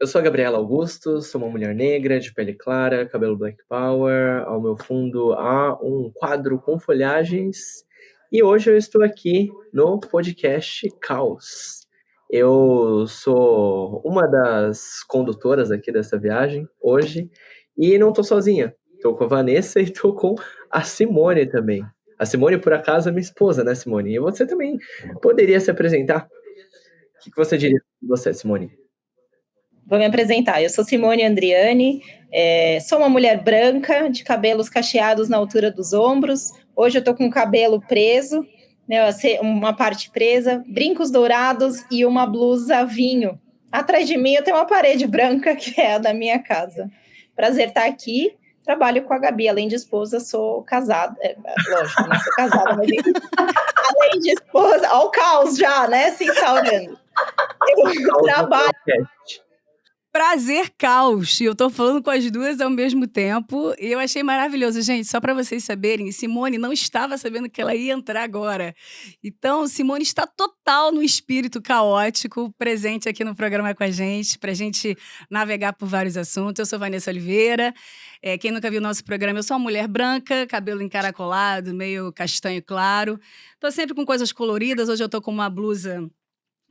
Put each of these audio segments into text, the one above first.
Eu sou a Gabriela Augusto, sou uma mulher negra, de pele clara, cabelo black power. Ao meu fundo há um quadro com folhagens. E hoje eu estou aqui no podcast Caos. Eu sou uma das condutoras aqui dessa viagem hoje. E não estou sozinha. Estou com a Vanessa e estou com a Simone também. A Simone, por acaso, é minha esposa, né, Simone? E você também poderia se apresentar? O que você diria de você, Simone? Vou me apresentar. Eu sou Simone Andriani, sou uma mulher branca, de cabelos cacheados na altura dos ombros. Hoje eu estou com o cabelo preso, né, uma parte presa, brincos dourados e uma blusa vinho. Atrás de mim eu tenho uma parede branca, que é a da minha casa. Prazer estar aqui. Trabalho com a Gabi, além de esposa, sou casada. Lógico, não sou casada, mas além de esposa, olha o caos já, né, se instaurando. Eu trabalho... Prazer, Caos. E eu tô falando com as duas ao mesmo tempo. E eu achei maravilhoso. Gente, só para vocês saberem, Simone não estava sabendo que ela ia entrar agora. Então, Simone está total no espírito caótico, presente aqui no programa com a gente, pra gente navegar por vários assuntos. Eu sou Vanessa Oliveira. Quem nunca viu o nosso programa, eu sou uma mulher branca, cabelo encaracolado, meio castanho claro. Tô sempre com coisas coloridas. Hoje eu tô com uma blusa,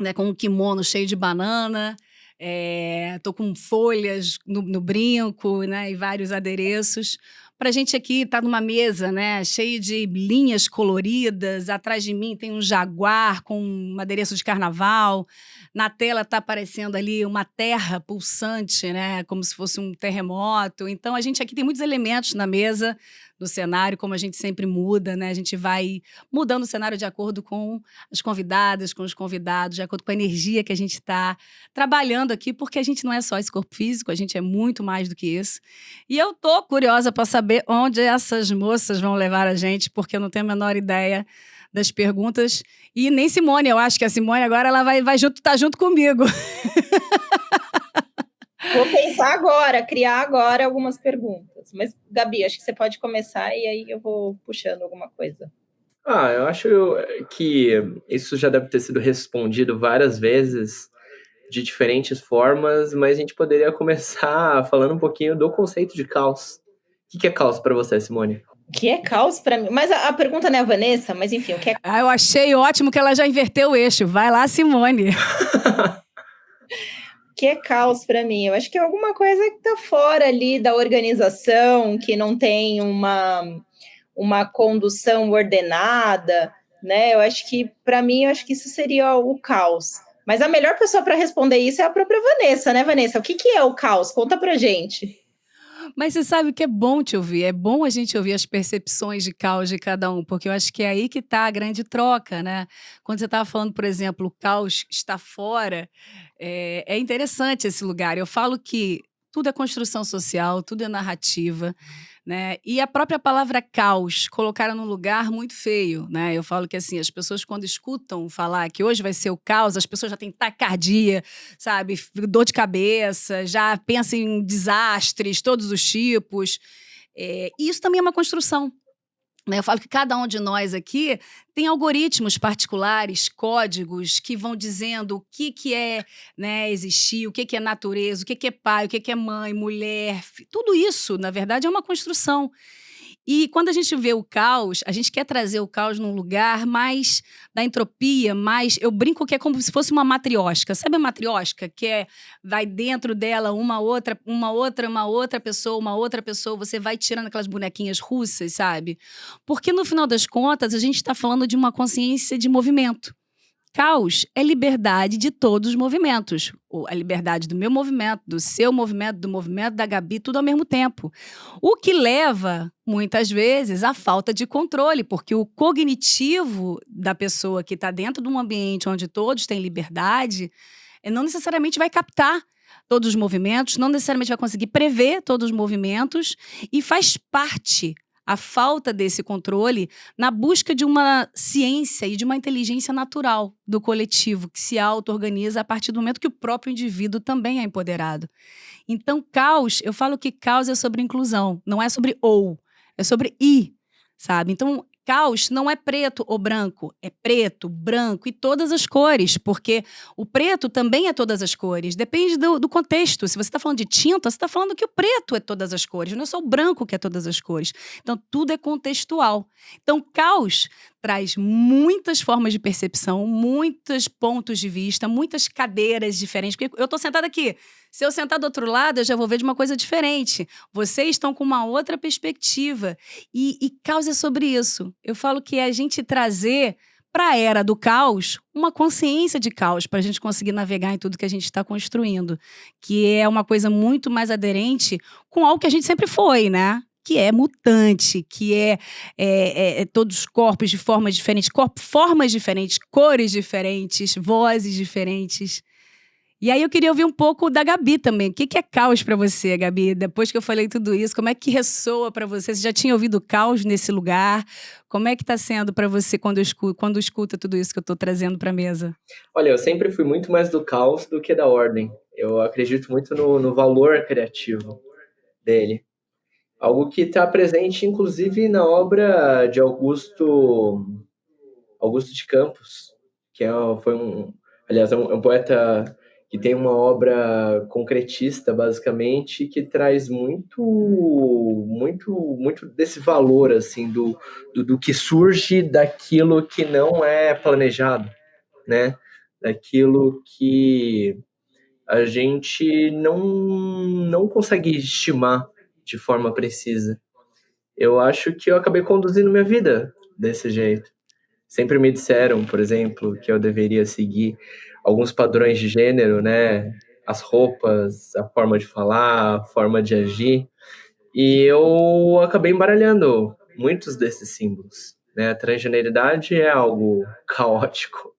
né, com um kimono cheio de banana. Tô com folhas no brinco, né, e vários adereços. Pra gente aqui tá numa mesa, né, cheia de linhas coloridas. Atrás de mim tem um jaguar com um adereço de carnaval. Na tela tá aparecendo ali uma terra pulsante, né, como se fosse um terremoto. Então a gente aqui tem muitos elementos na mesa do cenário, como a gente sempre muda, né? A gente vai mudando o cenário de acordo com as convidadas, com os convidados, de acordo com a energia que a gente está trabalhando aqui, porque a gente não é só esse corpo físico, a gente é muito mais do que isso. E eu tô curiosa para saber onde essas moças vão levar a gente, porque eu não tenho a menor ideia das perguntas. E nem Simone, eu acho que a Simone agora ela vai junto, tá junto comigo. Vou pensar agora, criar agora algumas perguntas. Mas, Gabi, acho que você pode começar e aí eu vou puxando alguma coisa. Eu acho que isso já deve ter sido respondido várias vezes de diferentes formas, mas a gente poderia começar falando um pouquinho do conceito de caos. O que é caos para você, Simone? O que é caos para mim? Mas a pergunta não é a Vanessa, mas enfim, o que é... Eu achei ótimo que ela já inverteu o eixo. Vai lá, Simone. O que é caos para mim? Eu acho que é alguma coisa que está fora ali da organização, que não tem uma condução ordenada, né? Eu acho que, para mim, isso seria o caos. Mas a melhor pessoa para responder isso é a própria Vanessa, né, Vanessa? O que é o caos? Conta pra gente. Mas você sabe o que é bom te ouvir? É bom a gente ouvir as percepções de caos de cada um, porque eu acho que é aí que está a grande troca, né? Quando você estava falando, por exemplo, o caos está fora, é interessante esse lugar. Eu falo que tudo é construção social, tudo é narrativa, né? E a própria palavra caos colocaram num lugar muito feio, né? Eu falo que assim, as pessoas quando escutam falar que hoje vai ser o caos, as pessoas já têm taquicardia, sabe? Dor de cabeça, já pensam em desastres, todos os tipos. E isso também é uma construção. Eu falo que cada um de nós aqui tem algoritmos particulares, códigos que vão dizendo o que é, né, existir, o que é natureza, o que é pai, o que é mãe, mulher. Tudo isso, na verdade, é uma construção. E quando a gente vê o caos, a gente quer trazer o caos num lugar mais da entropia, mais... Eu brinco que é como se fosse uma matriosca. Sabe a matriosca? Que vai dentro dela uma outra pessoa, você vai tirando aquelas bonequinhas russas, sabe? Porque no final das contas, a gente está falando de uma consciência de movimento. Caos é liberdade de todos os movimentos. A liberdade do meu movimento, do seu movimento, do movimento da Gabi, tudo ao mesmo tempo. O que leva, muitas vezes, à falta de controle, porque o cognitivo da pessoa que está dentro de um ambiente onde todos têm liberdade, não necessariamente vai captar todos os movimentos, não necessariamente vai conseguir prever todos os movimentos e faz parte a falta desse controle na busca de uma ciência e de uma inteligência natural do coletivo, que se auto-organiza a partir do momento que o próprio indivíduo também é empoderado. Então, caos, eu falo que caos é sobre inclusão, não é sobre ou, é sobre e, sabe? Então, caos não é preto ou branco, é preto, branco e todas as cores, porque o preto também é todas as cores, depende do contexto. Se você está falando de tinta, você está falando que o preto é todas as cores, não é só o branco que é todas as cores. Então, tudo é contextual. Então, caos traz muitas formas de percepção, muitos pontos de vista, muitas cadeiras diferentes. Porque eu estou sentada aqui, se eu sentar do outro lado, eu já vou ver de uma coisa diferente. Vocês estão com uma outra perspectiva. E caos é sobre isso. Eu falo que é a gente trazer para a era do caos uma consciência de caos, para a gente conseguir navegar em tudo que a gente está construindo. Que é uma coisa muito mais aderente com algo que a gente sempre foi, né? Que é mutante, que é todos os corpos de formas diferentes, formas diferentes, cores diferentes, vozes diferentes. E aí eu queria ouvir um pouco da Gabi também. O que é caos para você, Gabi? Depois que eu falei tudo isso, como é que ressoa para você? Você já tinha ouvido caos nesse lugar? Como é que está sendo para você quando escuta tudo isso que eu estou trazendo para a mesa? Olha, eu sempre fui muito mais do caos do que da ordem. Eu acredito muito no valor criativo dele. Algo que está presente, inclusive, na obra de Augusto de Campos, que aliás, é um poeta que tem uma obra concretista, basicamente, que traz muito, muito, muito desse valor, assim, do que surge daquilo que não é planejado, né? Daquilo que a gente não consegue estimar de forma precisa. Eu acho que eu acabei conduzindo minha vida desse jeito. Sempre me disseram, por exemplo, que eu deveria seguir alguns padrões de gênero, né? As roupas, a forma de falar, a forma de agir. E eu acabei embaralhando muitos desses símbolos, né? A transgeneridade é algo caótico.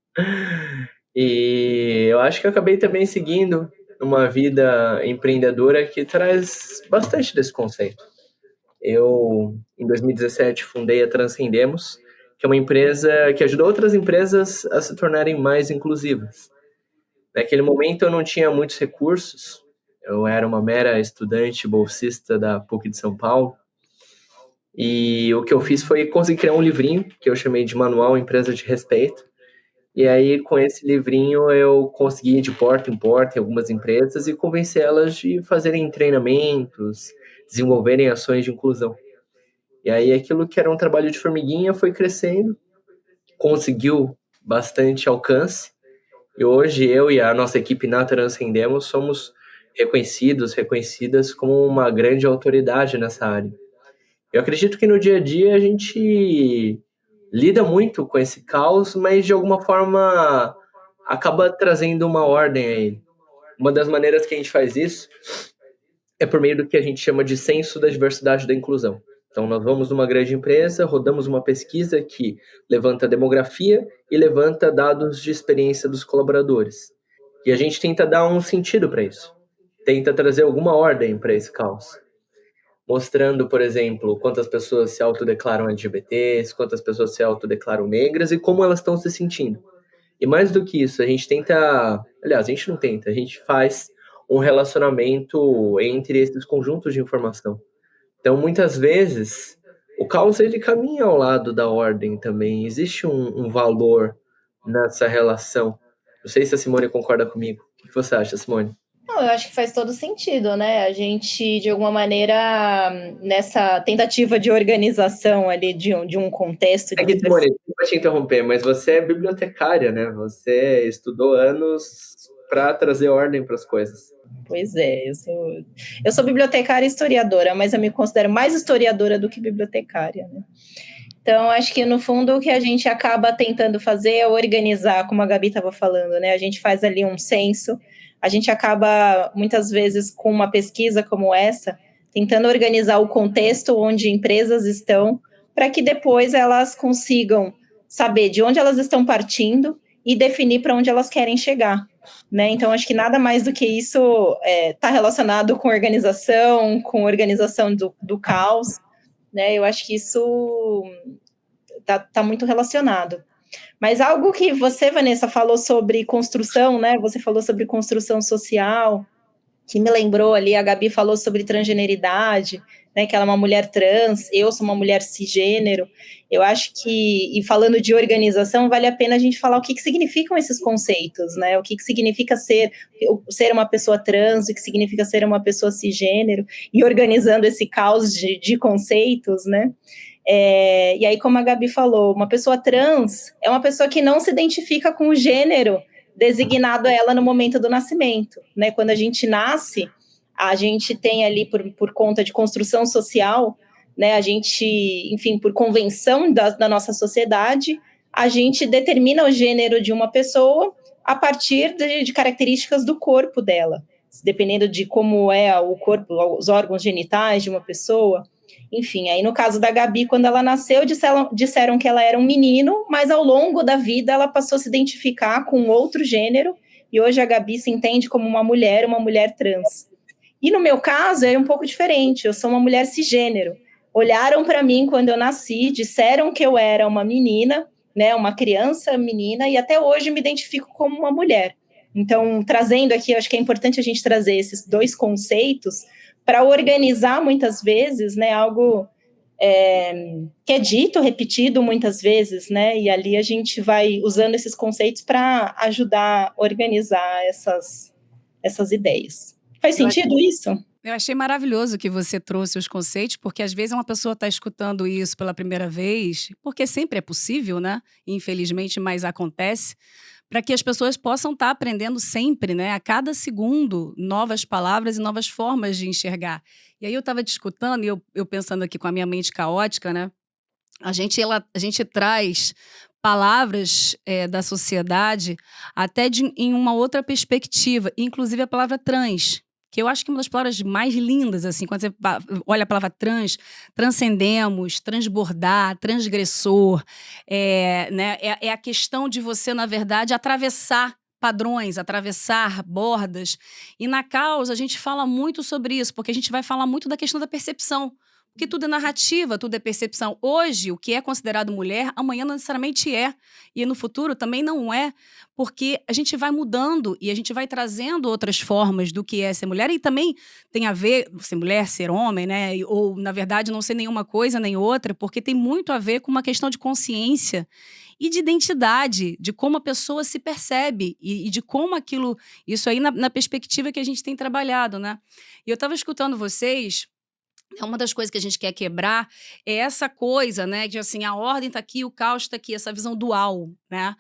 E eu acho que eu acabei também seguindo uma vida empreendedora que traz bastante desse conceito. Eu, em 2017, fundei a Transcendemos, que é uma empresa que ajudou outras empresas a se tornarem mais inclusivas. Naquele momento eu não tinha muitos recursos, eu era uma mera estudante bolsista da PUC de São Paulo, e o que eu fiz foi conseguir criar um livrinho, que eu chamei de Manual Empresa de Respeito, e aí com esse livrinho eu consegui ir de porta em porta em algumas empresas e convencer elas de fazerem treinamentos, desenvolverem ações de inclusão. E aí aquilo que era um trabalho de formiguinha foi crescendo, conseguiu bastante alcance, e hoje eu e a nossa equipe na Transcendemos somos reconhecidas como uma grande autoridade nessa área. Eu acredito que no dia a dia a gente lida muito com esse caos, mas de alguma forma acaba trazendo uma ordem a ele. Uma das maneiras que a gente faz isso é por meio do que a gente chama de censo da diversidade e da inclusão. Então, nós vamos numa grande empresa, rodamos uma pesquisa que levanta demografia e levanta dados de experiência dos colaboradores. E a gente tenta dar um sentido para isso. Tenta trazer alguma ordem para esse caos. Mostrando, por exemplo, quantas pessoas se autodeclaram LGBTs, quantas pessoas se autodeclaram negras e como elas estão se sentindo. E mais do que isso, a gente tenta... Aliás, a gente não tenta, a gente faz um relacionamento entre esses conjuntos de informação. Então, muitas vezes, o caos ele caminha ao lado da ordem também. Existe um valor nessa relação. Não sei se a Simone concorda comigo. O que você acha, Simone? Não, eu acho que faz todo sentido, né? A gente, de alguma maneira, nessa tentativa de organização ali de um contexto... É que, Simone, desculpa te interromper, mas você é bibliotecária, né? Você estudou anos para trazer ordem para as coisas. Pois é, eu sou bibliotecária e historiadora, mas eu me considero mais historiadora do que bibliotecária, né? Então, acho que, no fundo, o que a gente acaba tentando fazer é organizar, como a Gabi estava falando, né? A gente faz ali um censo, a gente acaba, muitas vezes, com uma pesquisa como essa, tentando organizar o contexto onde empresas estão, para que depois elas consigam saber de onde elas estão partindo e definir para onde elas querem chegar, né? Então, acho que nada mais do que isso está relacionado com organização do caos, né? Eu acho que isso tá muito relacionado. Mas algo que você, Vanessa, falou sobre construção, né? Você falou sobre construção social. que me lembrou ali, a Gabi falou sobre transgeneridade, né, que ela é uma mulher trans, eu sou uma mulher cisgênero. Eu acho que, e falando de organização, vale a pena a gente falar o que significam esses conceitos, né? O que significa ser uma pessoa trans, o que significa ser uma pessoa cisgênero, e organizando esse caos de conceitos, né? E aí, como a Gabi falou, uma pessoa trans é uma pessoa que não se identifica com o gênero designado a ela no momento do nascimento, né? Quando a gente nasce, a gente tem ali, por conta de construção social, né? A gente, enfim, por convenção da nossa sociedade, a gente determina o gênero de uma pessoa a partir de características do corpo dela, dependendo de como é o corpo, os órgãos genitais de uma pessoa. Enfim, aí no caso da Gabi, quando ela nasceu, disseram que ela era um menino, mas ao longo da vida ela passou a se identificar com outro gênero, e hoje a Gabi se entende como uma mulher trans. E no meu caso é um pouco diferente, eu sou uma mulher cisgênero. Olharam para mim quando eu nasci, disseram que eu era uma menina, né, uma criança menina, e até hoje me identifico como uma mulher. Então, trazendo aqui, eu acho que é importante a gente trazer esses dois conceitos para organizar muitas vezes, né, algo que é dito, repetido muitas vezes, né, e ali a gente vai usando esses conceitos para ajudar a organizar essas ideias. Faz sentido isso? Eu achei maravilhoso que você trouxe os conceitos, porque às vezes uma pessoa está escutando isso pela primeira vez, porque sempre é possível, né? Infelizmente, mas acontece, para que as pessoas possam estar aprendendo sempre, né? A cada segundo, novas palavras e novas formas de enxergar. E aí eu estava te escutando e eu pensando aqui com a minha mente caótica, né? A gente traz palavras da sociedade até em uma outra perspectiva, inclusive a palavra trans, que eu acho que é uma das palavras mais lindas, assim, quando você olha a palavra trans, transcendemos, transbordar, transgressor, né, é a questão de você, na verdade, atravessar padrões, atravessar bordas, e na causa a gente fala muito sobre isso, porque a gente vai falar muito da questão da percepção, porque tudo é narrativa, tudo é percepção. Hoje, o que é considerado mulher, amanhã não necessariamente é. E no futuro também não é, porque a gente vai mudando e a gente vai trazendo outras formas do que é ser mulher. E também tem a ver ser mulher, ser homem, né? Ou, na verdade, não ser nenhuma coisa nem outra, porque tem muito a ver com uma questão de consciência e de identidade, de como a pessoa se percebe e de como aquilo... Isso aí na perspectiva que a gente tem trabalhado, né? E eu estava escutando vocês... Uma das coisas que a gente quer quebrar é essa coisa, né, de assim, a ordem está aqui, o caos está aqui, essa visão dual, né?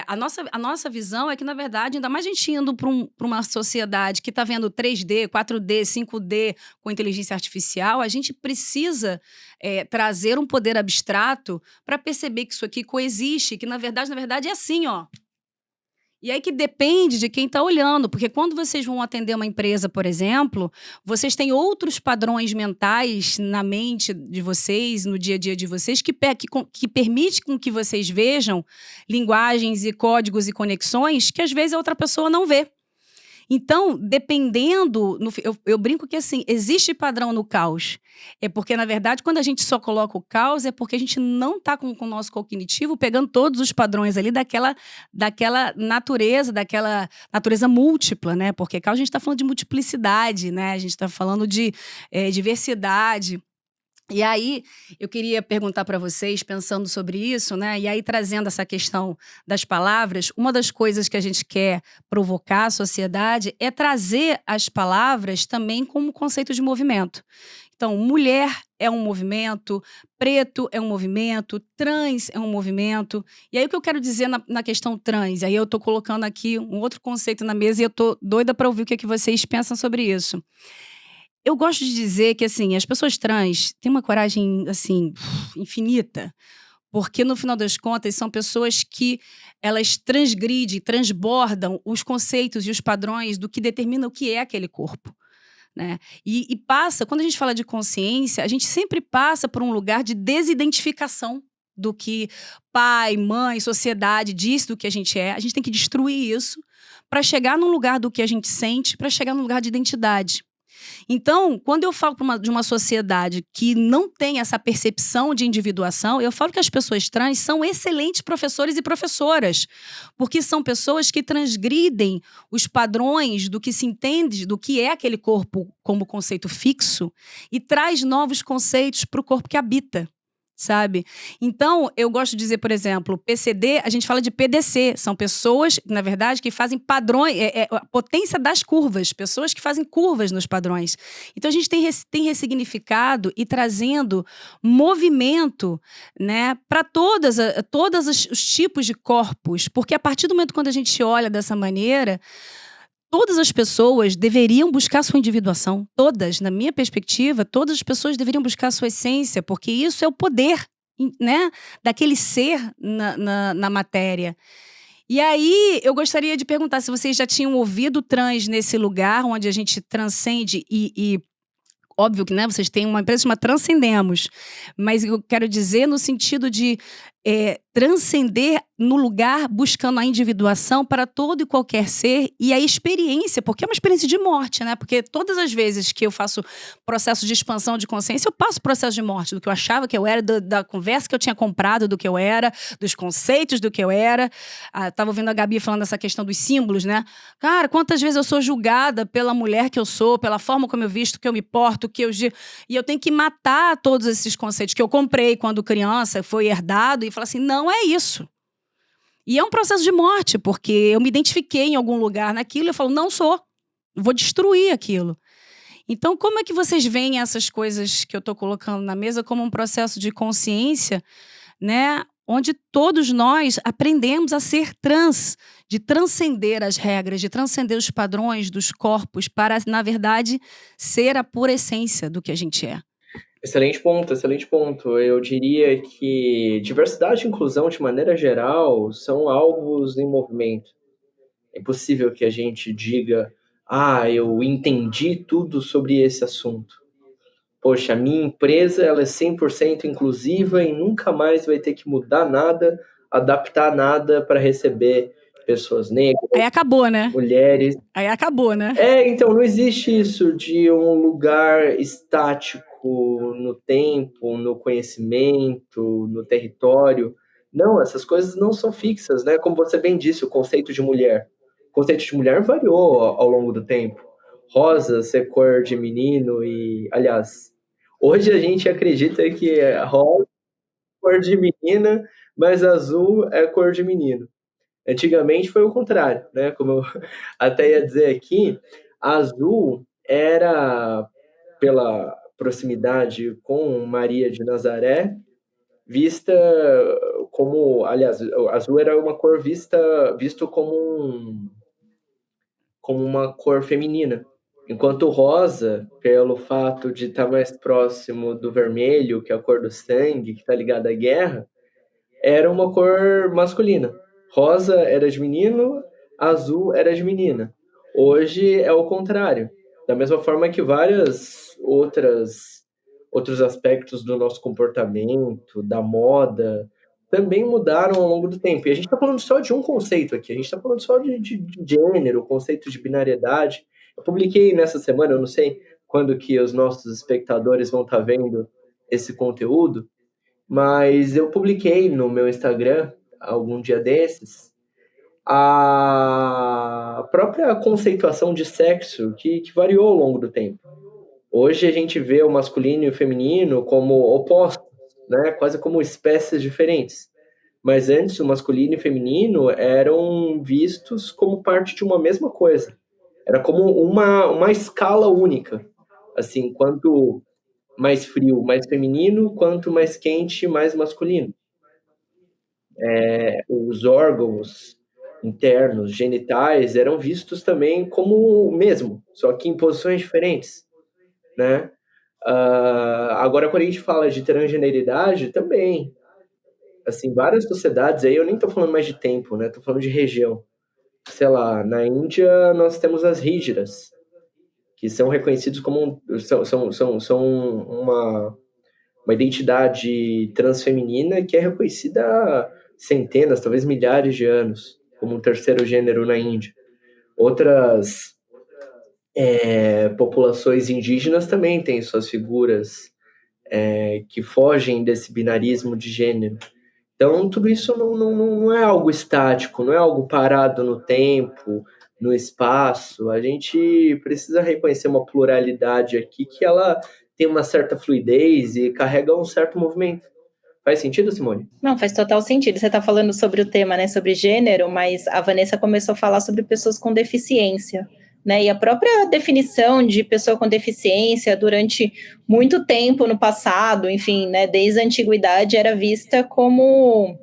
A nossa visão é que, na verdade, ainda mais a gente indo para uma sociedade que está vendo 3D, 4D, 5D com inteligência artificial, a gente precisa trazer um poder abstrato para perceber que isso aqui coexiste, que, na verdade, é assim, ó. E aí que depende de quem está olhando, porque quando vocês vão atender uma empresa, por exemplo, vocês têm outros padrões mentais na mente de vocês, no dia a dia de vocês, que permite com que vocês vejam linguagens e códigos e conexões que às vezes a outra pessoa não vê. Então, dependendo... Eu brinco que, assim, existe padrão no caos. É porque, na verdade, quando a gente só coloca o caos, é porque a gente não está com o nosso cognitivo pegando todos os padrões ali daquela natureza múltipla, né? Porque caos a gente está falando de multiplicidade, né? A gente está falando de diversidade. E aí, eu queria perguntar para vocês, pensando sobre isso, né? E aí, trazendo essa questão das palavras, uma das coisas que a gente quer provocar a sociedade é trazer as palavras também como conceito de movimento. Então, mulher é um movimento, preto é um movimento, trans é um movimento. E aí, o que eu quero dizer na questão trans? Aí eu estou colocando aqui um outro conceito na mesa e eu estou doida para ouvir o que é que vocês pensam sobre isso. Eu gosto de dizer que, assim, as pessoas trans têm uma coragem, assim, infinita, porque, no final das contas, são pessoas que elas transgridem, transbordam os conceitos e os padrões do que determina o que é aquele corpo, né? E passa, quando a gente fala de consciência, a gente sempre passa por um lugar de desidentificação do que pai, mãe, sociedade diz do que a gente é. A gente tem que destruir isso para chegar num lugar do que a gente sente, para chegar num lugar de identidade. Então, quando eu falo de uma sociedade que não tem essa percepção de individuação, eu falo que as pessoas trans são excelentes professores e professoras, porque são pessoas que transgridem os padrões do que se entende, do que é aquele corpo como conceito fixo, e traz novos conceitos para o corpo que habita. Sabe? Então, eu gosto de dizer, por exemplo, PCD, a gente fala de PDC, são pessoas, na verdade, que fazem padrões, a potência das curvas, pessoas que fazem curvas nos padrões. Então, a gente tem ressignificado e trazendo movimento, né, para todos os tipos de corpos, porque a partir do momento quando a gente olha dessa maneira, todas as pessoas deveriam buscar sua individuação. Todas, na minha perspectiva, todas as pessoas deveriam buscar sua essência, porque isso é o poder, né, daquele ser na matéria. E aí, eu gostaria de perguntar se vocês já tinham ouvido trans nesse lugar, onde a gente transcende e óbvio que, né, vocês têm uma empresa chamada Transcendemos, mas eu quero dizer no sentido de transcender no lugar buscando a individuação para todo e qualquer ser e a experiência, porque é uma experiência de morte, né? Porque todas as vezes que eu faço processo de expansão de consciência, eu passo processo de morte do que eu achava que eu era, da conversa que eu tinha comprado do que eu era, dos conceitos do que eu era. Estava ouvindo a Gabi falando dessa questão dos símbolos, né? Cara, quantas vezes eu sou julgada pela mulher que eu sou, pela forma como eu visto, que eu me porto, e eu tenho que matar todos esses conceitos que eu comprei quando criança, foi herdado, e falar assim, não é isso. E é um processo de morte, porque eu me identifiquei em algum lugar naquilo e eu falo, não sou, vou destruir aquilo. Então, como é que vocês veem essas coisas que eu estou colocando na mesa como um processo de consciência, né, onde todos nós aprendemos a ser trans, de transcender as regras, de transcender os padrões dos corpos para, na verdade, ser a pura essência do que a gente é? Excelente ponto, excelente ponto. Eu diria que diversidade e inclusão, de maneira geral, são alvos em movimento. É impossível que a gente diga, eu entendi tudo sobre esse assunto. Poxa, a minha empresa ela é 100% inclusiva e nunca mais vai ter que mudar nada, adaptar nada para receber pessoas negras, Aí acabou, né? mulheres. Aí acabou, né? Então não existe isso de um lugar estático no tempo, no conhecimento, no território. Não, essas coisas não são fixas, né? Como você bem disse, o conceito de mulher. O conceito de mulher variou ao longo do tempo. Rosa ser cor de menino e, aliás, hoje a gente acredita que rosa é cor de menina, mas azul é cor de menino. Antigamente foi o contrário, né? Como eu até ia dizer aqui, azul era, pela proximidade com Maria de Nazaré, vista como, aliás, azul era uma cor visto como uma cor feminina, enquanto rosa, pelo fato de estar mais próximo do vermelho, que é a cor do sangue, que está ligada à guerra, era uma cor masculina. Rosa era de menino, azul era de menina. Hoje é o contrário. Da mesma forma que várias outros aspectos do nosso comportamento, da moda, também mudaram ao longo do tempo. E a gente está falando só de um conceito aqui, a gente está falando só de gênero, conceito de binariedade. Eu publiquei nessa semana, eu não sei quando que os nossos espectadores vão estar vendo esse conteúdo, mas eu publiquei no meu Instagram, algum dia desses, a própria conceituação de sexo que variou ao longo do tempo. Hoje a gente vê o masculino e o feminino como opostos, né? Quase como espécies diferentes. Mas antes o masculino e o feminino eram vistos como parte de uma mesma coisa. Era como uma escala única. Assim, quanto mais frio, mais feminino, quanto mais quente, mais masculino. Os órgãos internos, genitais, eram vistos também como o mesmo, só que em posições diferentes, né? Agora, quando a gente fala de transgeneridade, também, assim, várias sociedades, aí eu nem estou falando mais de tempo, né? Estou falando de região. Sei lá, na Índia nós temos as rígidas, que são reconhecidos como são uma identidade transfeminina que é reconhecida há centenas, talvez milhares de anos, como um terceiro gênero na Índia. Outras Populações indígenas também têm suas figuras que fogem desse binarismo de gênero. Então, tudo isso não é algo estático, não é algo parado no tempo, no espaço. A gente precisa reconhecer uma pluralidade aqui que ela tem uma certa fluidez e carrega um certo movimento. Faz sentido, Simone? Não, faz total sentido. Você está falando sobre o tema, né, sobre gênero, mas a Vanessa começou a falar sobre pessoas com deficiência, né? E a própria definição de pessoa com deficiência durante muito tempo no passado, enfim, né, desde a antiguidade era vista como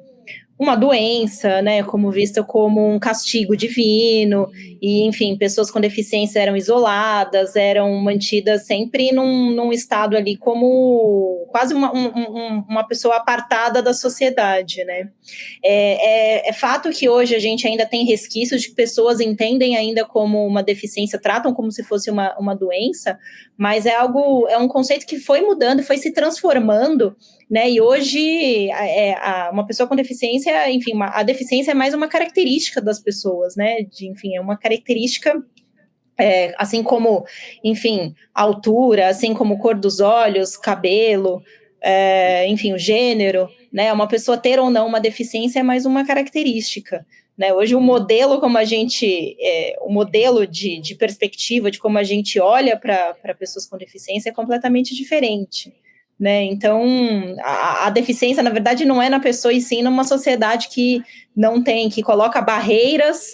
uma doença, né, como vista como um castigo divino, e enfim, pessoas com deficiência eram isoladas, eram mantidas sempre num estado ali como quase uma pessoa apartada da sociedade, né. É fato que hoje a gente ainda tem resquícios de que pessoas entendem ainda como uma deficiência, tratam como se fosse uma doença, mas é um conceito que foi mudando, foi se transformando, né? E hoje uma pessoa com deficiência, enfim, a deficiência é mais uma característica das pessoas, né? Enfim, é uma característica, assim como, enfim, altura, assim como cor dos olhos, cabelo, enfim, o gênero, né? Uma pessoa ter ou não uma deficiência é mais uma característica. Né? Hoje o modelo o modelo de perspectiva de como a gente olha para pessoas com deficiência é completamente diferente. Né? Então, a deficiência, na verdade, não é na pessoa e sim numa sociedade que não tem, que coloca barreiras,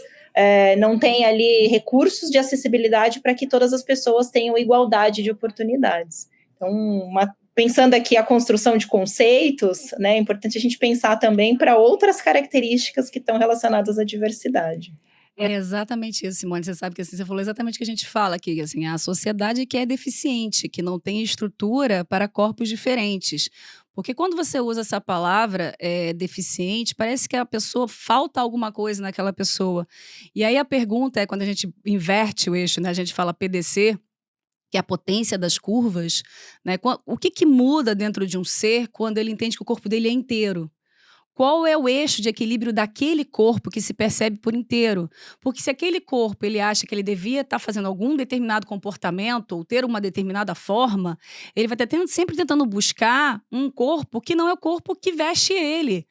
não tem ali recursos de acessibilidade para que todas as pessoas tenham igualdade de oportunidades. Então, pensando aqui a construção de conceitos, né, é importante a gente pensar também para outras características que estão relacionadas à diversidade. É exatamente isso, Simone. Você sabe que assim, você falou exatamente o que a gente fala aqui, assim, a sociedade que é deficiente, que não tem estrutura para corpos diferentes. Porque quando você usa essa palavra, deficiente, parece que a pessoa falta alguma coisa naquela pessoa. E aí a pergunta é, quando a gente inverte o eixo, né, a gente fala PDC, que é a potência das curvas, né? O que muda dentro de um ser quando ele entende que o corpo dele é inteiro? Qual é o eixo de equilíbrio daquele corpo que se percebe por inteiro? Porque se aquele corpo ele acha que ele devia estar fazendo algum determinado comportamento ou ter uma determinada forma, ele vai estar sempre tentando buscar um corpo que não é o corpo que veste ele.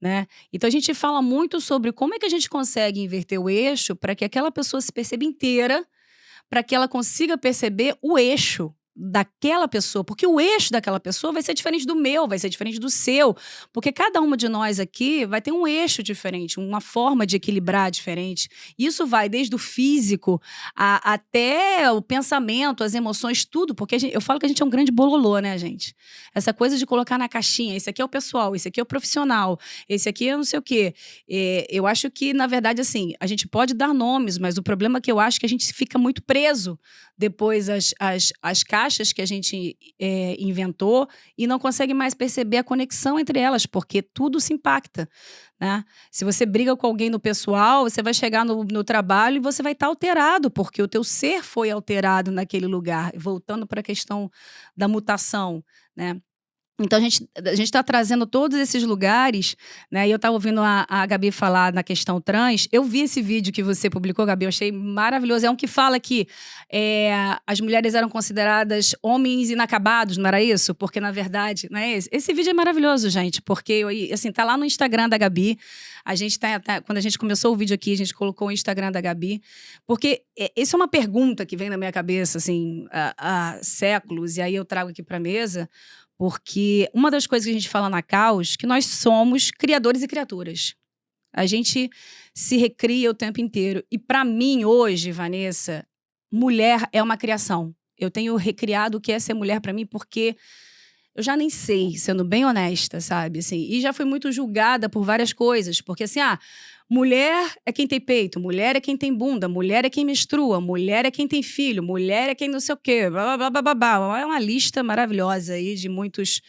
Né? Então a gente fala muito sobre como é que a gente consegue inverter o eixo para que aquela pessoa se perceba inteira, para que ela consiga perceber o eixo daquela pessoa, porque o eixo daquela pessoa vai ser diferente do meu, vai ser diferente do seu, porque cada uma de nós aqui vai ter um eixo diferente, uma forma de equilibrar diferente. Isso vai desde o físico até o pensamento, as emoções, tudo, porque eu falo que a gente é um grande bololô, né, gente? Essa coisa de colocar na caixinha, esse aqui é o pessoal, esse aqui é o profissional, esse aqui é não sei o quê. Eu acho que, na verdade, assim, a gente pode dar nomes, mas o problema é que eu acho que a gente fica muito preso depois as caixas que a gente inventou e não consegue mais perceber a conexão entre elas, porque tudo se impacta, né? Se você briga com alguém no pessoal, você vai chegar no trabalho e você vai estar alterado, porque o teu ser foi alterado naquele lugar, voltando para a questão da mutação, né? Então, a gente está trazendo todos esses lugares, né? E eu estava ouvindo a Gabi falar na questão trans. Eu vi esse vídeo que você publicou, Gabi, eu achei maravilhoso. É um que fala que as mulheres eram consideradas homens inacabados, não era isso? Porque, na verdade, né? Esse vídeo é maravilhoso, gente, porque, assim, tá lá no Instagram da Gabi. A gente quando a gente começou o vídeo aqui, a gente colocou o Instagram da Gabi, porque isso é uma pergunta que vem na minha cabeça, assim, há séculos, e aí eu trago aqui para a mesa. Porque uma das coisas que a gente fala na Caos, que nós somos criadores e criaturas. A gente se recria o tempo inteiro. E para mim, hoje, Vanessa, mulher é uma criação. Eu tenho recriado o que é ser mulher para mim, porque eu já nem sei, sendo bem honesta, sabe? Assim, e já fui muito julgada por várias coisas. Porque assim, mulher é quem tem peito, mulher é quem tem bunda, mulher é quem menstrua, mulher é quem tem filho, mulher é quem não sei o quê, blá, blá, blá, blá, blá. É uma lista maravilhosa aí de muitos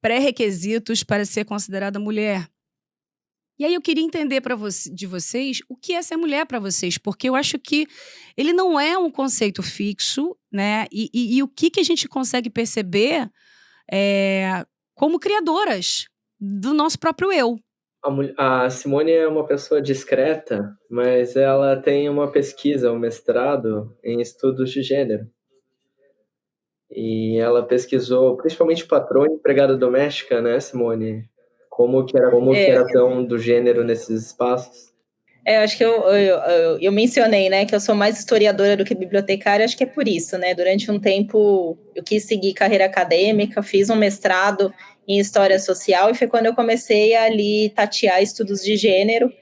pré-requisitos para ser considerada mulher. E aí eu queria entender de vocês o que é ser mulher para vocês, porque eu acho que ele não é um conceito fixo, né? E o que a gente consegue perceber como criadoras do nosso próprio eu. A Simone é uma pessoa discreta, mas ela tem uma pesquisa, um mestrado em estudos de gênero. E ela pesquisou principalmente patrão e empregada doméstica, né, Simone? Como que era a questão do gênero nesses espaços? Acho que eu mencionei, né, que eu sou mais historiadora do que bibliotecária, acho que é por isso, né? Durante um tempo eu quis seguir carreira acadêmica, fiz um mestrado em História Social e foi quando eu comecei a ali tatear estudos de gênero.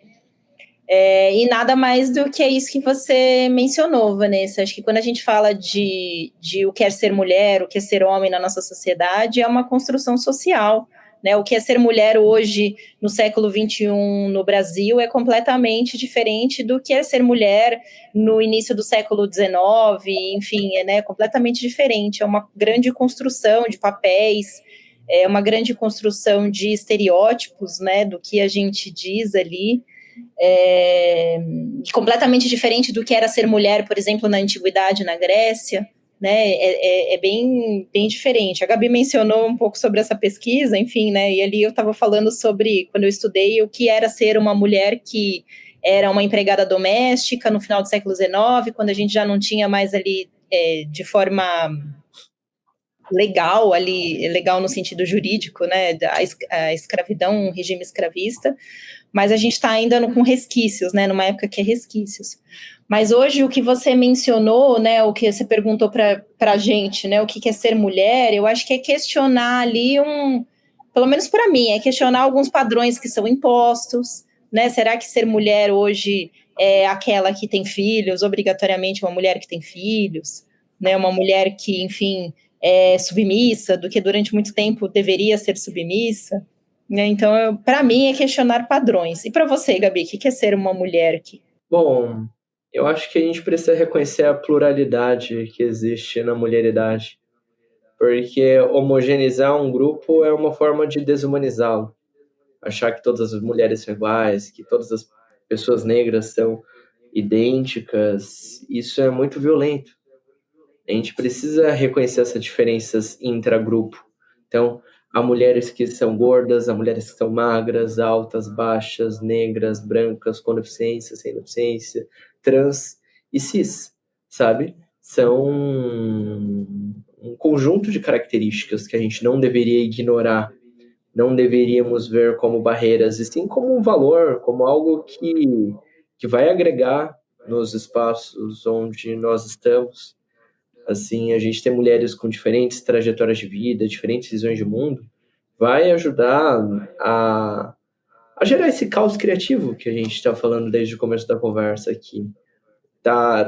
E nada mais do que isso que você mencionou, Vanessa. Acho que quando a gente fala de o que é ser mulher, o que é ser homem na nossa sociedade, é uma construção social. Né? O que é ser mulher hoje, no século XXI, no Brasil, é completamente diferente do que é ser mulher no início do século XIX, enfim, né? Completamente diferente. É uma grande construção de papéis, é uma grande construção de estereótipos, né? Do que a gente diz ali. Completamente diferente do que era ser mulher, por exemplo, na antiguidade, na Grécia, né? Bem, bem diferente. A Gabi mencionou um pouco sobre essa pesquisa, enfim, né? E ali eu estava falando sobre, quando eu estudei, o que era ser uma mulher que era uma empregada doméstica no final do século XIX, quando a gente já não tinha mais ali de forma legal ali, legal no sentido jurídico, né? A escravidão, um regime escravista. Mas a gente está ainda com resquícios, né? Numa época que é resquícios. Mas hoje o que você mencionou, né? O que você perguntou para a gente, né? O que é ser mulher? Eu acho que é questionar ali pelo menos para mim, é questionar alguns padrões que são impostos, né? Será que ser mulher hoje é aquela que tem filhos, obrigatoriamente uma mulher que tem filhos, né? Uma mulher que, enfim, é submissa, do que durante muito tempo deveria ser submissa. Então, para mim, é questionar padrões. E para você, Gabi, o que é ser uma mulher aqui? Bom, eu acho que a gente precisa reconhecer a pluralidade que existe na mulheridade, porque homogeneizar um grupo é uma forma de desumanizá-lo. Achar que todas as mulheres são iguais, que todas as pessoas negras são idênticas, isso é muito violento. A gente precisa reconhecer essas diferenças intragrupo. Então, há mulheres que são gordas, há mulheres que são magras, altas, baixas, negras, brancas, com deficiência, sem deficiência, trans e cis, sabe? São um conjunto de características que a gente não deveria ignorar, não deveríamos ver como barreiras, e sim como um valor, como algo que vai agregar nos espaços onde nós estamos. Assim, a gente ter mulheres com diferentes trajetórias de vida, diferentes visões de mundo, vai ajudar a gerar esse caos criativo que a gente está falando desde o começo da conversa aqui.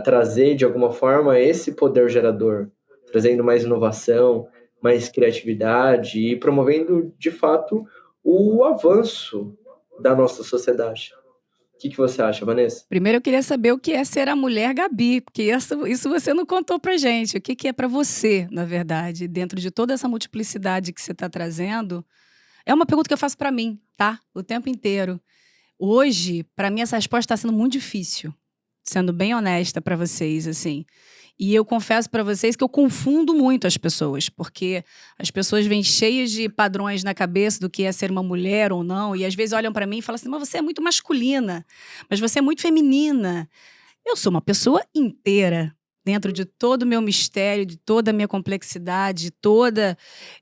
Trazer, de alguma forma, esse poder gerador, trazendo mais inovação, mais criatividade e promovendo, de fato, o avanço da nossa sociedade. O que você acha, Vanessa? Primeiro eu queria saber o que é ser a mulher Gabi, porque isso você não contou pra gente. O que é para você, na verdade, dentro de toda essa multiplicidade que você está trazendo? É uma pergunta que eu faço para mim, tá? O tempo inteiro. Hoje, para mim, essa resposta está sendo muito difícil, sendo bem honesta para vocês, assim. E eu confesso para vocês que eu confundo muito as pessoas, porque as pessoas vêm cheias de padrões na cabeça do que é ser uma mulher ou não, e às vezes olham para mim e falam assim, mas você é muito masculina, mas você é muito feminina. Eu sou uma pessoa inteira, dentro de todo o meu mistério, de toda a minha complexidade,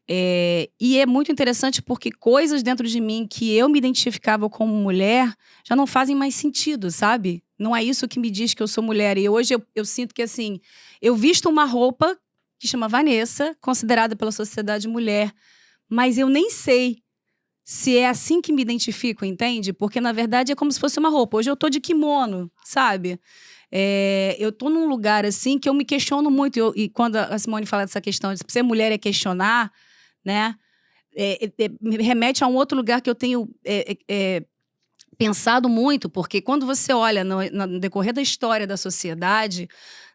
e é muito interessante porque coisas dentro de mim que eu me identificava como mulher já não fazem mais sentido, sabe? Não é isso que me diz que eu sou mulher. E hoje eu sinto que, assim, eu visto uma roupa que chama Vanessa, considerada pela sociedade mulher, mas eu nem sei se é assim que me identifico, entende? Porque, na verdade, é como se fosse uma roupa. Hoje eu tô de kimono, sabe? Eu tô num lugar, assim, que eu me questiono muito. E quando a Simone fala dessa questão de ser mulher é questionar, né? Me remete a um outro lugar que eu tenho pensado muito, porque quando você olha no decorrer da história da sociedade,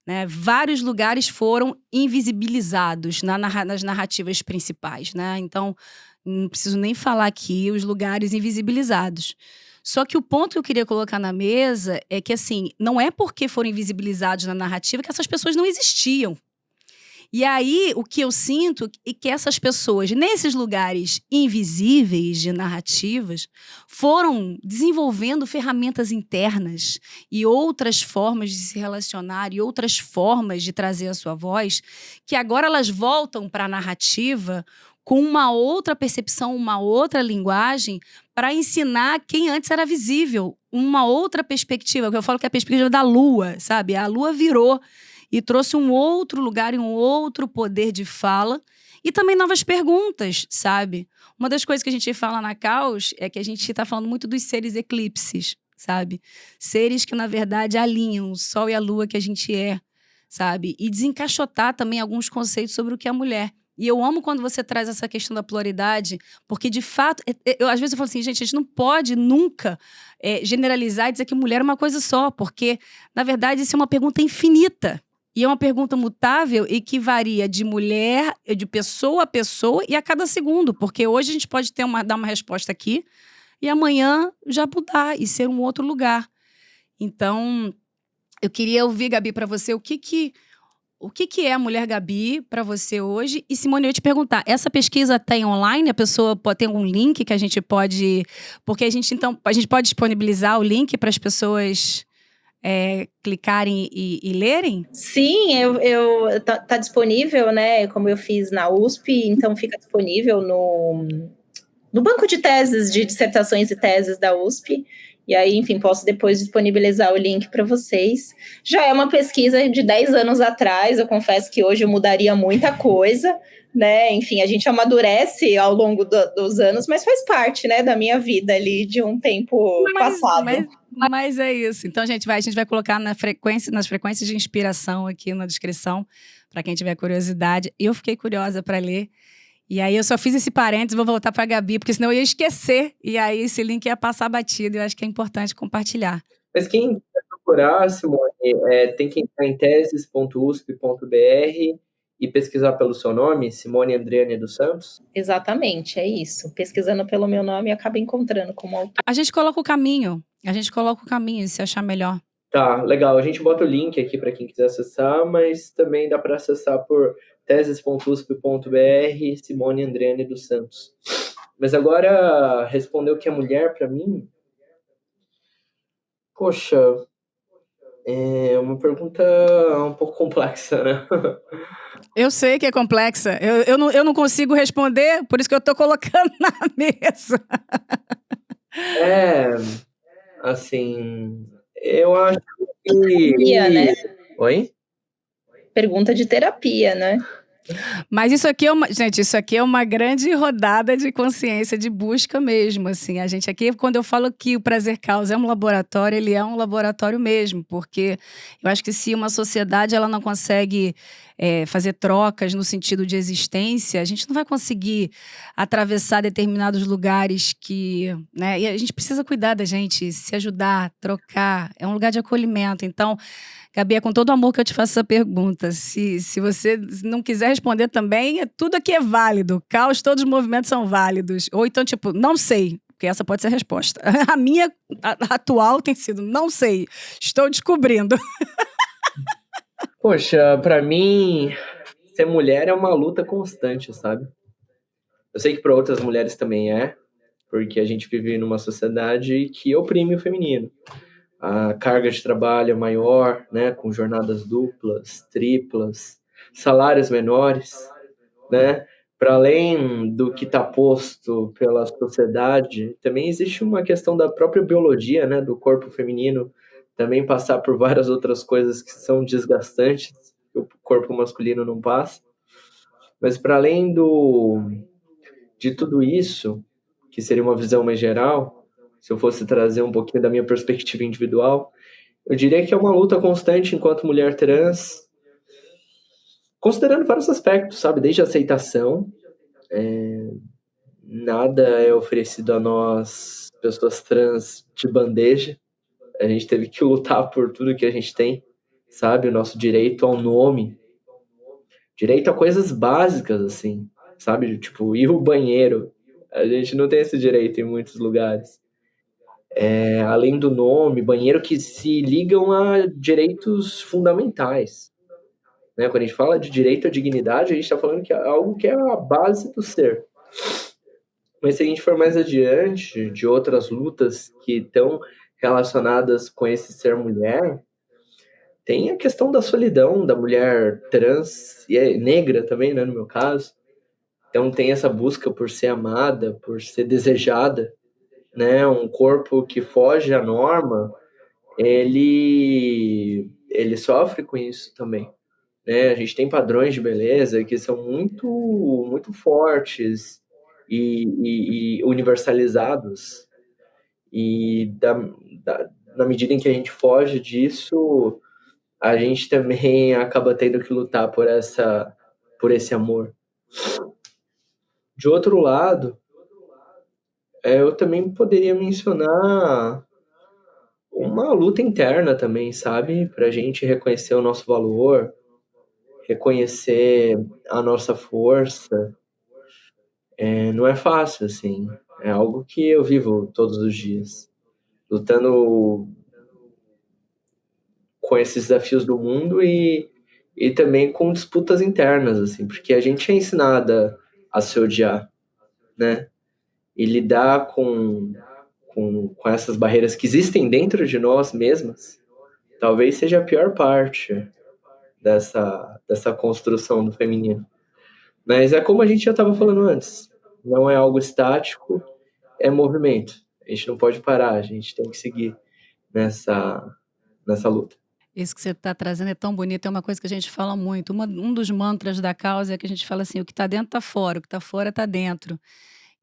né, vários lugares foram invisibilizados nas narrativas principais, né? Então, não preciso nem falar aqui os lugares invisibilizados. Só que o ponto que eu queria colocar na mesa é que, assim, não é porque foram invisibilizados na narrativa que essas pessoas não existiam. E aí, o que eu sinto é que essas pessoas, nesses lugares invisíveis de narrativas, foram desenvolvendo ferramentas internas e outras formas de se relacionar e outras formas de trazer a sua voz, que agora elas voltam para a narrativa com uma outra percepção, uma outra linguagem, para ensinar quem antes era visível, uma outra perspectiva, que eu falo que é a perspectiva da Lua, sabe? A Lua virou e trouxe um outro lugar e um outro poder de fala e também novas perguntas, sabe? Uma das coisas que a gente fala na Caos é que a gente está falando muito dos seres eclipses, sabe? Seres que, na verdade, alinham o Sol e a Lua que a gente é, sabe? E desencaixotar também alguns conceitos sobre o que é mulher. E eu amo quando você traz essa questão da pluralidade, porque, de fato, às vezes eu falo assim, gente, a gente não pode nunca generalizar e dizer que mulher é uma coisa só, porque, na verdade, isso é uma pergunta infinita. E é uma pergunta mutável e que varia de mulher, de pessoa a pessoa e a cada segundo, porque hoje a gente pode dar uma resposta aqui e amanhã já mudar e ser um outro lugar. Então, eu queria ouvir, Gabi, para você, o que é a Mulher Gabi para você hoje? E, Simone, eu ia te perguntar, essa pesquisa tem online? A pessoa tem algum link que a gente pode... Porque a gente pode disponibilizar o link para as pessoas clicarem e lerem? Sim, tá disponível, né? Como eu fiz na USP, então fica disponível no banco de teses, de dissertações e teses da USP. E aí, enfim, posso depois disponibilizar o link para vocês. Já é uma pesquisa de 10 anos atrás, eu confesso que hoje eu mudaria muita coisa, né? Enfim, a gente amadurece ao longo dos anos, mas faz parte, né, da minha vida ali de um tempo passado. Mas é isso. Então, a gente vai colocar nas frequências de inspiração aqui na descrição, para quem tiver curiosidade. Eu fiquei curiosa para ler. E aí eu só fiz esse parênteses, vou voltar para a Gabi, porque senão eu ia esquecer. E aí esse link ia passar batido. Eu acho que é importante compartilhar. Mas quem quer procurar, Simone, tem que entrar em teses.usp.br e pesquisar pelo seu nome, Simone Andriane dos Santos? Exatamente, é isso. Pesquisando pelo meu nome, acaba encontrando como autor. A gente coloca o caminho, se achar melhor. Tá, legal. A gente bota o link aqui para quem quiser acessar, mas também dá para acessar por teses.usp.br, Simone Andriane dos Santos. Mas agora, responder o que é mulher para mim? Poxa, é uma pergunta um pouco complexa, né? Eu sei que é complexa. Eu não consigo responder, por isso que eu tô colocando na mesa. Assim, eu acho que... Terapia, né? Oi? Pergunta de terapia, né? Mas isso aqui é uma grande rodada de consciência, de busca mesmo, assim. A gente aqui, quando eu falo que o Prazer Causa é um laboratório, ele é um laboratório mesmo, porque eu acho que se uma sociedade ela não consegue fazer trocas no sentido de existência, a gente não vai conseguir atravessar determinados lugares né? E a gente precisa cuidar da gente, se ajudar, trocar. É um lugar de acolhimento. Então, Gabi, é com todo amor que eu te faço essa pergunta. Se você não quiser responder também, tudo aqui é válido. Caos, todos os movimentos são válidos. Ou então, tipo, não sei, porque essa pode ser a resposta. A minha atual tem sido, não sei, estou descobrindo. Poxa, pra mim, ser mulher é uma luta constante, sabe? Eu sei que para outras mulheres também porque a gente vive numa sociedade que oprime o feminino. A carga de trabalho é maior, né, com jornadas duplas, triplas, salários menores, né? Para além do que está posto pela sociedade, também existe uma questão da própria biologia, né, do corpo feminino, também passar por várias outras coisas que são desgastantes, que o corpo masculino não passa. Mas para além de tudo isso, que seria uma visão mais geral, se eu fosse trazer um pouquinho da minha perspectiva individual, eu diria que é uma luta constante enquanto mulher trans, considerando vários aspectos, sabe? Desde a aceitação, nada é oferecido a nós, pessoas trans, de bandeja. A gente teve que lutar por tudo que a gente tem, sabe? O nosso direito ao nome, direito a coisas básicas, assim, sabe? Tipo, ir ao banheiro. A gente não tem esse direito em muitos lugares. Além do nome, banheiro que se ligam a direitos fundamentais. né? Quando a gente fala de direito à dignidade, a gente está falando que é algo que é a base do ser. Mas se a gente for mais adiante, de outras lutas que estão relacionadas com esse ser mulher, tem a questão da solidão da mulher trans, e é negra também, né, no meu caso. Então tem essa busca por ser amada, por ser desejada, né? Um corpo que foge à norma, ele sofre com isso também, né? A gente tem padrões de beleza que são muito fortes e universalizados. E na medida em que a gente foge disso, a gente também acaba tendo que lutar por esse amor. De outro lado, eu também poderia mencionar uma luta interna também, sabe? Para a gente reconhecer o nosso valor, reconhecer a nossa força. Não é fácil, assim. É algo que eu vivo todos os dias, lutando com esses desafios do mundo e também com disputas internas, assim, porque a gente é ensinada a se odiar, né? E lidar com essas barreiras que existem dentro de nós mesmas, talvez seja a pior parte dessa construção do feminino. Mas é como a gente já estava falando antes, não é algo estático, é movimento. A gente não pode parar, a gente tem que seguir nessa luta. Isso que você está trazendo é tão bonito, é uma coisa que a gente fala muito. Um dos mantras da causa é que a gente fala assim: o que está dentro está fora, o que está fora está dentro.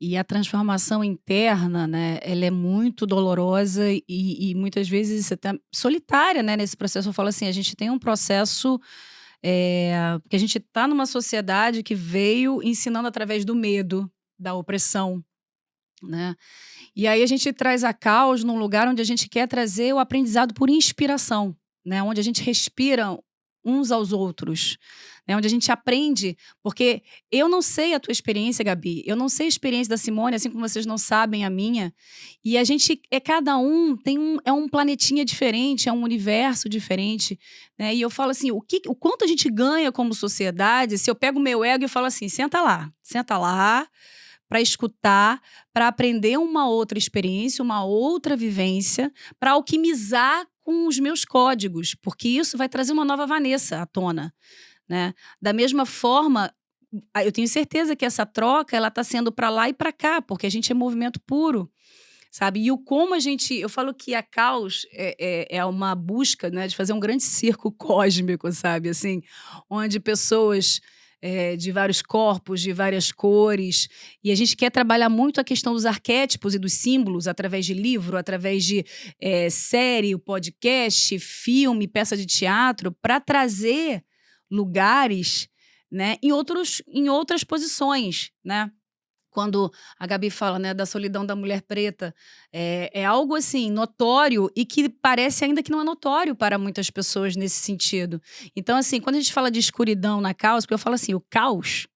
E a transformação interna, né, ela é muito dolorosa e muitas vezes você tá solitária, né, nesse processo. Eu falo assim, a gente tem um processo, porque a gente está numa sociedade que veio ensinando através do medo, da opressão, né. E aí a gente traz a caos num lugar onde a gente quer trazer o aprendizado por inspiração, né, onde a gente respira uns aos outros, né, onde a gente aprende, porque eu não sei a tua experiência, Gabi, eu não sei a experiência da Simone, assim como vocês não sabem a minha, e a gente cada um tem um planetinha diferente, é um universo diferente, né, e eu falo assim, o quanto a gente ganha como sociedade se eu pego o meu ego e falo assim, senta lá, para escutar, para aprender uma outra experiência, uma outra vivência, para alquimizar com os meus códigos, porque isso vai trazer uma nova Vanessa à tona, né? Da mesma forma, eu tenho certeza que essa troca ela está sendo para lá e para cá, porque a gente é movimento puro, sabe? E o como eu falo que a caos é uma busca, né, de fazer um grande circo cósmico, sabe? Assim, onde pessoas de vários corpos, de várias cores, e a gente quer trabalhar muito a questão dos arquétipos e dos símbolos através de livro, através de série, podcast, filme, peça de teatro, para trazer lugares, né, em outras posições, né? Quando a Gabi fala, né, da solidão da mulher preta, é algo assim notório e que parece ainda que não é notório para muitas pessoas nesse sentido. Então, assim, quando a gente fala de escuridão na caos, porque eu falo assim, o caos,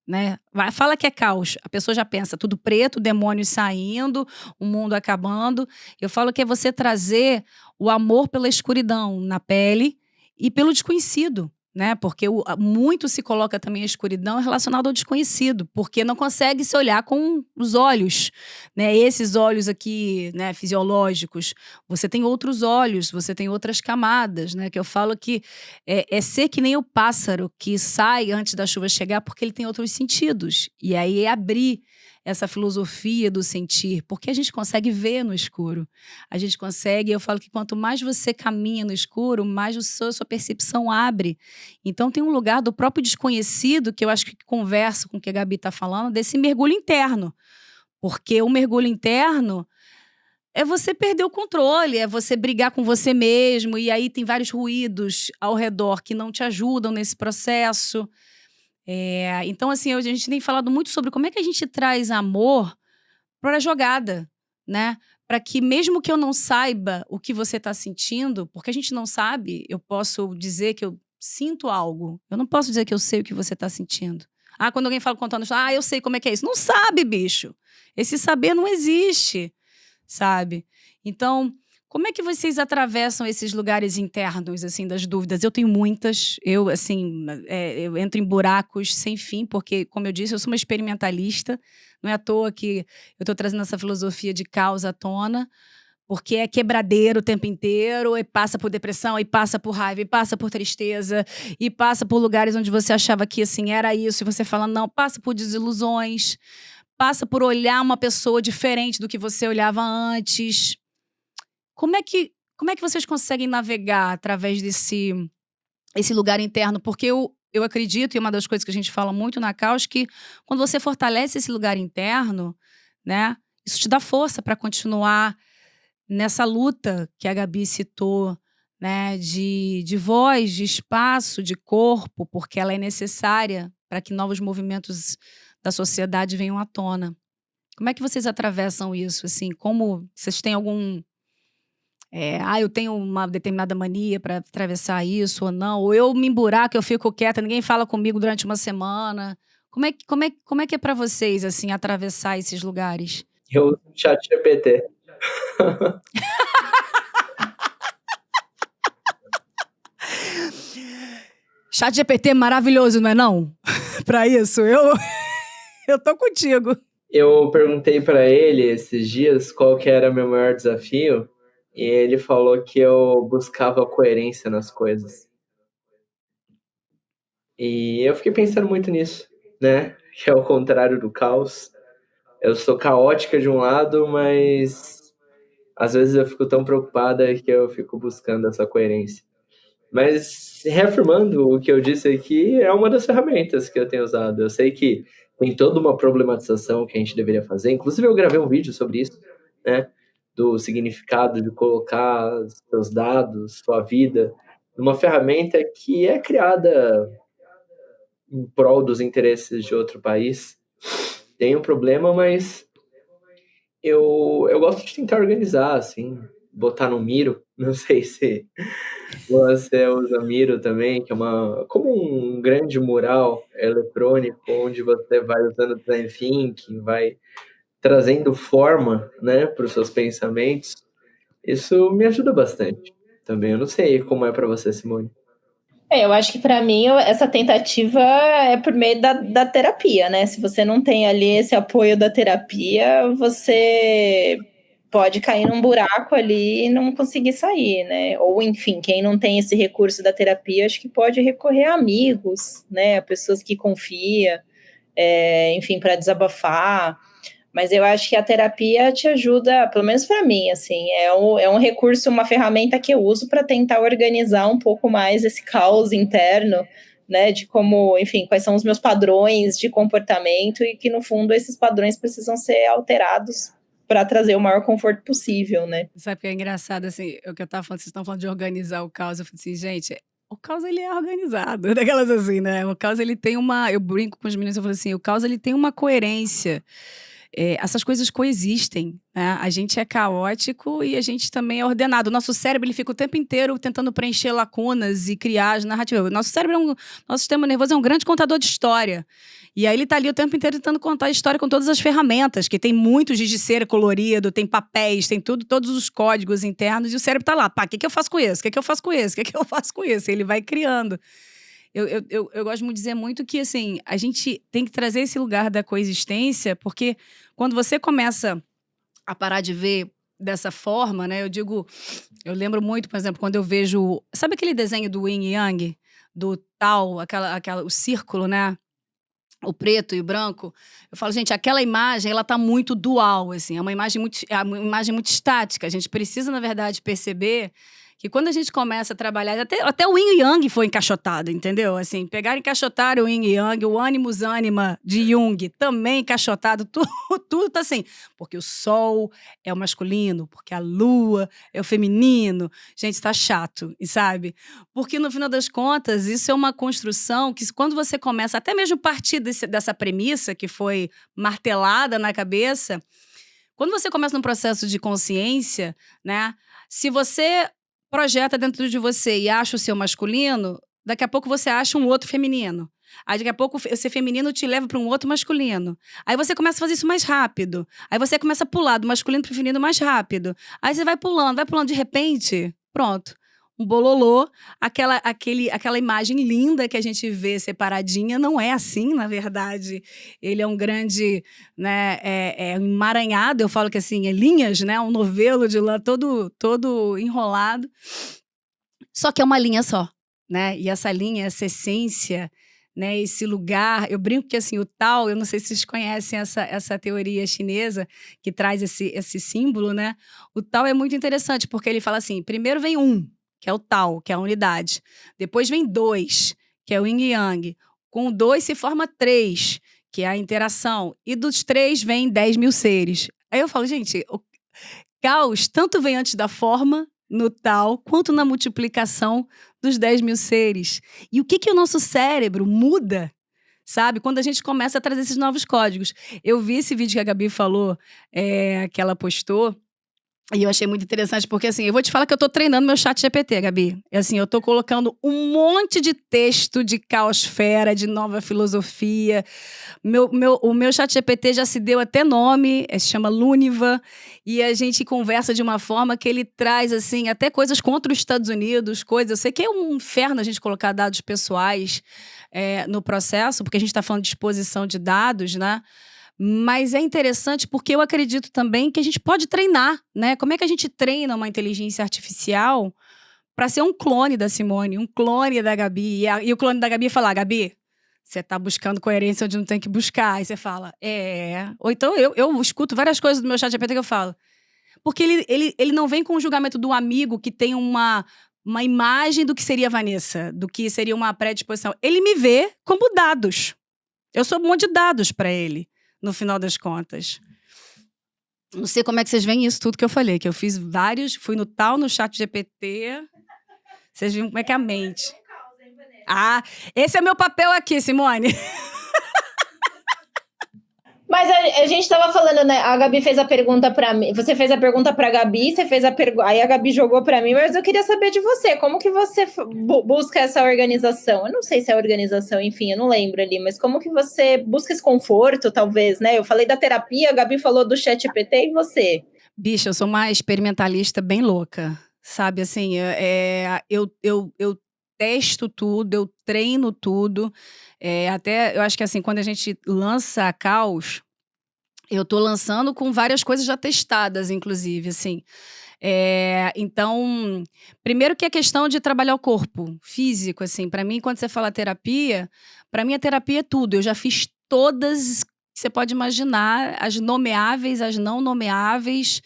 né? Fala que é caos, a pessoa já pensa tudo preto, demônios saindo, o mundo acabando. Eu falo que é você trazer o amor pela escuridão na pele e pelo desconhecido, né? Porque muito se coloca também a escuridão relacionada ao desconhecido, porque não consegue se olhar com os olhos, né? Esses olhos aqui, né, fisiológicos. Você tem outros olhos, você tem outras camadas, né? Que eu falo que é ser que nem o pássaro que sai antes da chuva chegar, porque ele tem outros sentidos. E aí é abrir essa filosofia do sentir, porque a gente consegue ver no escuro. A gente consegue, eu falo que quanto mais você caminha no escuro, mais a sua percepção abre. Então tem um lugar do próprio desconhecido, que eu acho que conversa com o que a Gabi está falando, desse mergulho interno. Porque o mergulho interno é você perder o controle, é você brigar com você mesmo, e aí tem vários ruídos ao redor que não te ajudam nesse processo. Então, assim, a gente tem falado muito sobre como é que a gente traz amor para a jogada, né? Para que mesmo que eu não saiba o que você está sentindo, porque a gente não sabe, eu posso dizer que eu sinto algo. Eu não posso dizer que eu sei o que você está sentindo. Quando alguém fala contando, eu sei como é que é isso. Não sabe, bicho. Esse saber não existe, sabe? Então, Como é que vocês atravessam esses lugares internos, assim, das dúvidas? Eu tenho muitas, eu entro em buracos sem fim, porque, como eu disse, eu sou uma experimentalista, não é à toa que eu estou trazendo essa filosofia de caos à tona, porque é quebradeiro o tempo inteiro, e passa por depressão, e passa por raiva, e passa por tristeza, e passa por lugares onde você achava que, assim, era isso, e você fala, não, passa por desilusões, passa por olhar uma pessoa diferente do que você olhava antes. Como é que vocês conseguem navegar através esse lugar interno? Porque eu acredito, e uma das coisas que a gente fala muito na Caos, que quando você fortalece esse lugar interno, né, isso te dá força para continuar nessa luta que a Gabi citou, né, de voz, de espaço, de corpo, porque ela é necessária para que novos movimentos da sociedade venham à tona. Como é que vocês atravessam isso? Assim, como vocês têm algum eu tenho uma determinada mania para atravessar isso ou não, ou eu me emburaco, eu fico quieta, ninguém fala comigo durante uma semana. Como é que é para vocês, assim, atravessar esses lugares? Eu uso o ChatGPT. ChatGPT é maravilhoso, não é não? Para isso, eu tô contigo. Eu perguntei para ele esses dias qual que era meu maior desafio, e ele falou que eu buscava coerência nas coisas. E eu fiquei pensando muito nisso, né? Que é o contrário do caos. Eu sou caótica de um lado, mas às vezes eu fico tão preocupada que eu fico buscando essa coerência. Mas, reafirmando o que eu disse aqui, é uma das ferramentas que eu tenho usado. Eu sei que tem toda uma problematização que a gente deveria fazer. Inclusive, eu gravei um vídeo sobre isso, né? Do significado de colocar seus dados, sua vida, numa ferramenta que é criada em prol dos interesses de outro país. Tem um problema, mas eu gosto de tentar organizar, assim, botar no Miro. Não sei se você usa Miro também, que é como um grande mural eletrônico, onde você vai usando design thinking, vai trazendo forma, né, para os seus pensamentos. Isso me ajuda bastante também. Eu não sei como é para você, Simone. Eu acho que para mim essa tentativa é por meio da terapia, né? Se você não tem ali esse apoio da terapia, você pode cair num buraco ali e não conseguir sair, né? Ou, enfim, quem não tem esse recurso da terapia, acho que pode recorrer a amigos, né? A pessoas que confia, enfim, para desabafar. Mas eu acho que a terapia te ajuda, pelo menos para mim, assim, é um recurso, uma ferramenta que eu uso para tentar organizar um pouco mais esse caos interno, né, de como, enfim, quais são os meus padrões de comportamento e que, no fundo, esses padrões precisam ser alterados para trazer o maior conforto possível, né? Sabe o que é engraçado, assim, o que eu tava falando, vocês estão falando de organizar o caos, eu falei assim, gente, o caos ele é organizado, daquelas assim, né? O caos ele tem eu brinco com os meninos, eu falo assim, o caos ele tem uma coerência. Essas coisas coexistem, né? A gente é caótico e a gente também é ordenado. O nosso cérebro ele fica o tempo inteiro tentando preencher lacunas e criar as narrativas. Nosso sistema nervoso é um grande contador de história. E aí ele tá ali o tempo inteiro tentando contar a história com todas as ferramentas, que tem muito giz de cera colorido, tem papéis, tem tudo, todos os códigos internos, e o cérebro tá lá, pá, o que eu faço com isso? O que eu faço com isso? O que eu faço com isso? E ele vai criando. Eu gosto de dizer muito que, assim, a gente tem que trazer esse lugar da coexistência, porque quando você começa a parar de ver dessa forma, né? Eu lembro muito, por exemplo, quando eu vejo... Sabe aquele desenho do Yin e Yang? Do Tao, o círculo, né? O preto e o branco. Eu falo, gente, aquela imagem, ela tá muito dual, assim. É uma imagem muito estática. A gente precisa, na verdade, perceber que quando a gente começa a trabalhar, até o Yin e Yang foi encaixotado, entendeu? Assim, encaixotaram o Yin e Yang, o Animus Anima de Jung também encaixotado, tudo tá assim, porque o Sol é o masculino, porque a Lua é o feminino. Gente, tá chato, sabe? Porque no final das contas, isso é uma construção que quando você começa, até mesmo partir dessa premissa que foi martelada na cabeça, quando você começa num processo de consciência, né? Se você projeta dentro de você e acha o seu masculino, daqui a pouco você acha um outro feminino. Aí daqui a pouco esse feminino te leva para um outro masculino. Aí você começa a fazer isso mais rápido. Aí você começa a pular do masculino para o feminino mais rápido. Aí você vai pulando, de repente, pronto. Um bololô, aquela imagem linda que a gente vê separadinha, não é assim, na verdade. Ele é um grande, né, um emaranhado, eu falo que assim, é linhas, né, um novelo de lã todo enrolado. Só que é uma linha só, né? E essa linha, essa essência, né, esse lugar, eu brinco que assim, o Tao, eu não sei se vocês conhecem essa teoria chinesa que traz esse símbolo, né? O Tao é muito interessante, porque ele fala assim, primeiro vem que é o Tao, que é a unidade. Depois vem 2, que é o Yin e Yang. Com o 2 se forma 3, que é a interação. E dos 3 vem 10 mil seres. Aí eu falo, gente, o caos tanto vem antes da forma, no Tao, quanto na multiplicação dos 10 mil seres. E o que o nosso cérebro muda, sabe? Quando a gente começa a trazer esses novos códigos. Eu vi esse vídeo que a Gabi falou, que ela postou, e eu achei muito interessante, porque assim, eu vou te falar que eu tô treinando meu chat GPT, Gabi. Assim, eu tô colocando um monte de texto de caosfera, de nova filosofia. O meu chat GPT já se deu até nome, se chama Luniva, e a gente conversa de uma forma que ele traz, assim, até coisas contra os Estados Unidos, coisas. Eu sei que é um inferno a gente colocar dados pessoais no processo, porque a gente tá falando de exposição de dados, né? Mas é interessante porque eu acredito também que a gente pode treinar, né? Como é que a gente treina uma inteligência artificial para ser um clone da Simone, um clone da Gabi? E o clone da Gabi falar, Gabi, você está buscando coerência onde não tem que buscar. Aí você fala, Ou então eu escuto várias coisas do meu chat GPT que eu falo. Porque ele não vem com o julgamento do amigo que tem uma imagem do que seria a Vanessa, do que seria uma predisposição. Ele me vê como dados. Eu sou um monte de dados para ele. No final das contas. Não sei como é que vocês veem isso tudo que eu falei, que eu fiz vários, fui no Tao, no chat GPT. Vocês viram como é que é a mente. Esse é meu papel aqui, Simone. Mas a gente estava falando, né? A Gabi fez a pergunta para mim. Você fez a pergunta para a Gabi, você fez a pergunta. Aí a Gabi jogou para mim, mas eu queria saber de você. Como que você busca essa organização? Eu não sei se é organização, enfim, eu não lembro ali, mas como que você busca esse conforto, talvez, né? Eu falei da terapia, a Gabi falou do ChatGPT e você? Bicha, eu sou uma experimentalista bem louca, sabe? Assim, eu testo tudo, eu treino tudo. Até, eu acho que assim, quando a gente lança a Caos, eu tô lançando com várias coisas já testadas, inclusive, assim. Então, primeiro que a questão de trabalhar o corpo físico, assim, para mim, quando você fala terapia, para mim a terapia é tudo. Eu já fiz todas que você pode imaginar, as nomeáveis, as não nomeáveis,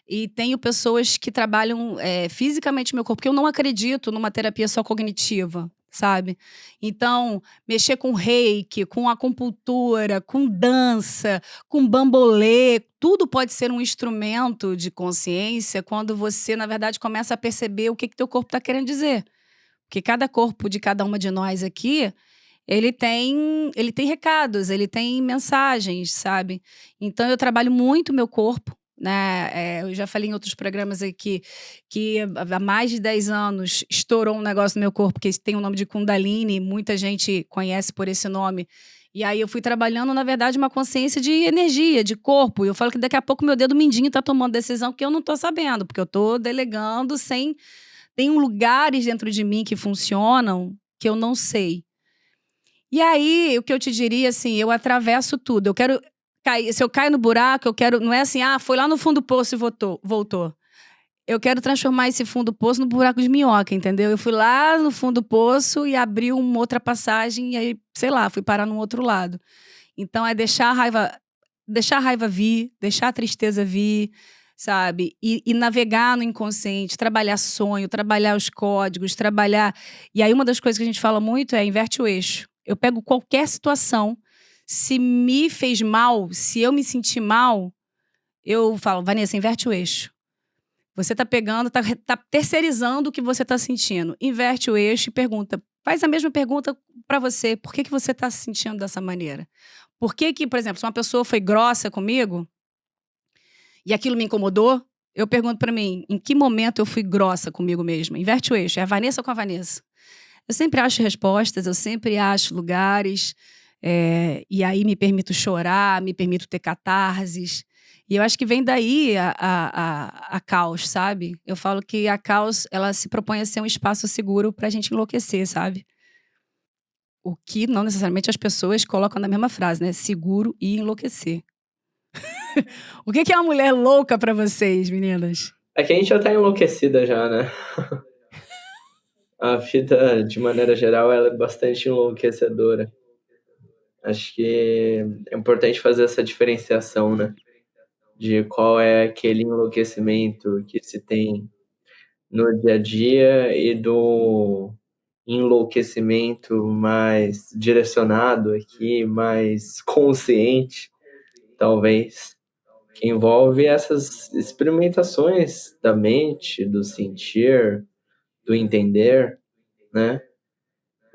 e tenho pessoas que trabalham fisicamente o meu corpo, porque eu não acredito numa terapia só cognitiva, sabe? Então, mexer com reiki, com acupuntura, com dança, com bambolê, tudo pode ser um instrumento de consciência quando você, na verdade, começa a perceber o que teu corpo está querendo dizer. Porque cada corpo de cada uma de nós aqui, ele tem recados, ele tem mensagens, sabe? Então, eu trabalho muito meu corpo, né? Eu já falei em outros programas aqui que há mais de 10 anos estourou um negócio no meu corpo que tem o nome de Kundalini, muita gente conhece por esse nome. E aí eu fui trabalhando, na verdade, uma consciência de energia, de corpo. E eu falo que daqui a pouco meu dedo mindinho tá tomando decisão que eu não tô sabendo, porque eu tô delegando sem... Tem lugares dentro de mim que funcionam que eu não sei. E aí, o que eu te diria, assim, eu atravesso tudo. Eu quero... Se eu caio no buraco, eu quero... Não é assim, foi lá no fundo do poço e voltou. Eu quero transformar esse fundo do poço no buraco de minhoca, entendeu? Eu fui lá no fundo do poço e abri uma outra passagem e aí, sei lá, fui parar no outro lado. Então, é deixar a raiva vir, deixar a tristeza vir, sabe? E navegar no inconsciente, trabalhar sonho, trabalhar os códigos, trabalhar... E aí, uma das coisas que a gente fala muito é inverte o eixo. Eu pego qualquer situação, se me fez mal, se eu me senti mal, eu falo, Vanessa, inverte o eixo. Você está pegando, tá terceirizando o que você está sentindo. Inverte o eixo e pergunta. Faz a mesma pergunta para você. Por que você está se sentindo dessa maneira? Por que, por exemplo, se uma pessoa foi grossa comigo e aquilo me incomodou, eu pergunto para mim, em que momento eu fui grossa comigo mesma? Inverte o eixo. É a Vanessa com a Vanessa. Eu sempre acho respostas, eu sempre acho lugares, e aí me permito chorar, me permito ter catarses. E eu acho que vem daí a Caos, sabe? Eu falo que a Caos, ela se propõe a ser um espaço seguro pra gente enlouquecer, sabe? O que não necessariamente as pessoas colocam na mesma frase, né? Seguro e enlouquecer. O que é uma mulher louca pra vocês, meninas? É que a gente já tá enlouquecida já, né? A vida, de maneira geral, ela é bastante enlouquecedora. Acho que é importante fazer essa diferenciação, né? De qual é aquele enlouquecimento que se tem no dia a dia e do enlouquecimento mais direcionado aqui, mais consciente, talvez, que envolve essas experimentações da mente, do sentir, do entender, né?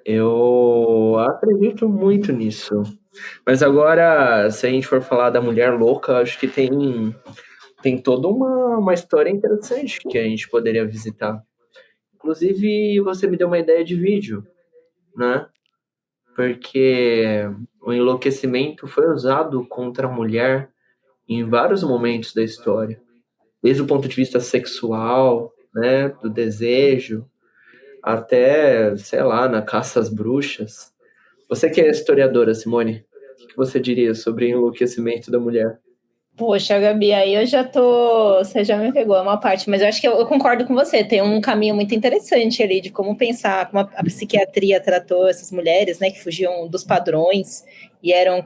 Eu acredito muito nisso. Mas agora, se a gente for falar da mulher louca, acho que tem toda uma história interessante que a gente poderia visitar. Inclusive, você me deu uma ideia de vídeo, né? Porque o enlouquecimento foi usado contra a mulher em vários momentos da história. Desde o ponto de vista sexual, né? Do desejo, até, sei lá, na caça às bruxas. Você que é historiadora, Simone, o que você diria sobre o enlouquecimento da mulher? Poxa, Gabi, aí eu já tô. Você já me pegou uma parte, mas eu acho que eu concordo com você. Tem um caminho muito interessante ali de como pensar, como a psiquiatria tratou essas mulheres, né, que fugiam dos padrões e eram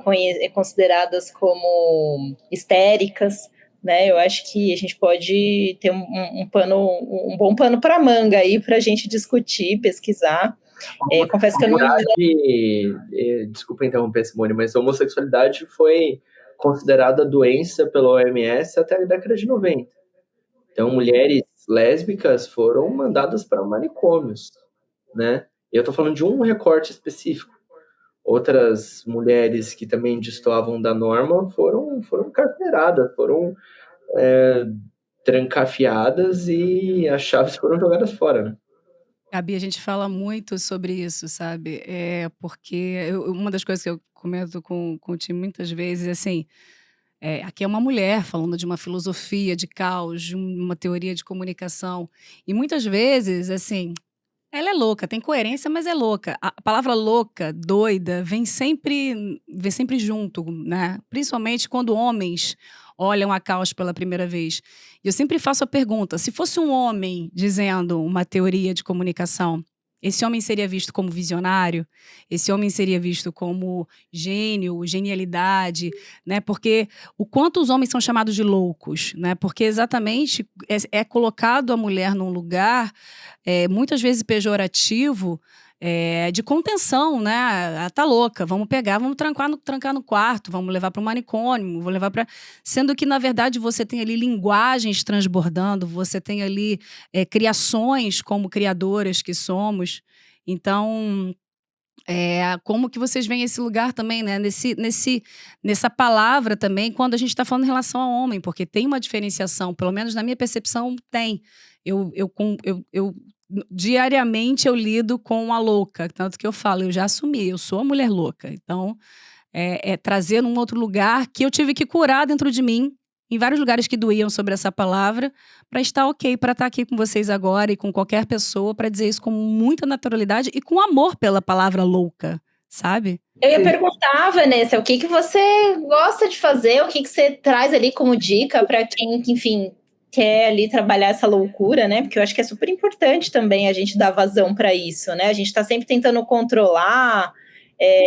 consideradas como histéricas, né? Eu acho que a gente pode ter um bom pano para manga aí para a gente discutir, pesquisar. Confesso que eu não. Desculpa interromper, Simone, mas a homossexualidade foi considerada doença pela OMS até a década de 90. Então, mulheres lésbicas foram mandadas para manicômios, né? E eu estou falando de um recorte específico. Outras mulheres que também destoavam da norma foram carceradas, foram trancafiadas e as chaves foram jogadas fora, né? Gabi, a gente fala muito sobre isso, sabe? Porque uma das coisas que eu comento com o time muitas vezes, assim, aqui é uma mulher falando de uma filosofia de caos, de uma teoria de comunicação. E muitas vezes, assim, ela é louca, tem coerência, mas é louca. A palavra louca, doida, vem sempre junto, né? Principalmente quando homens olham a Caos pela primeira vez. E eu sempre faço a pergunta: se fosse um homem dizendo uma teoria de comunicação, esse homem seria visto como visionário? Esse homem seria visto como gênio, genialidade, né? Porque o quanto os homens são chamados de loucos, né? Porque exatamente é colocado a mulher num lugar muitas vezes pejorativo, de contenção, né? Ah, tá louca, vamos pegar, vamos trancar no quarto, vamos levar para o manicômio, vou levar para. Sendo que, na verdade, você tem ali linguagens transbordando, você tem ali criações como criadoras que somos. Então, como que vocês veem esse lugar também, né? Nessa palavra também, quando a gente está falando em relação ao homem, porque tem uma diferenciação, pelo menos na minha percepção, tem. Diariamente eu lido com a louca, tanto que eu falo, eu já assumi, eu sou a mulher louca. Então, trazer num outro lugar que eu tive que curar dentro de mim, em vários lugares que doíam sobre essa palavra, para estar ok, para estar aqui com vocês agora e com qualquer pessoa, para dizer isso com muita naturalidade e com amor pela palavra louca, sabe? Eu ia perguntar, Vanessa, o que você gosta de fazer, o que você traz ali como dica para quem, enfim, quer ali trabalhar essa loucura, né? Porque eu acho que é super importante também a gente dar vazão para isso, né? A gente está sempre tentando controlar.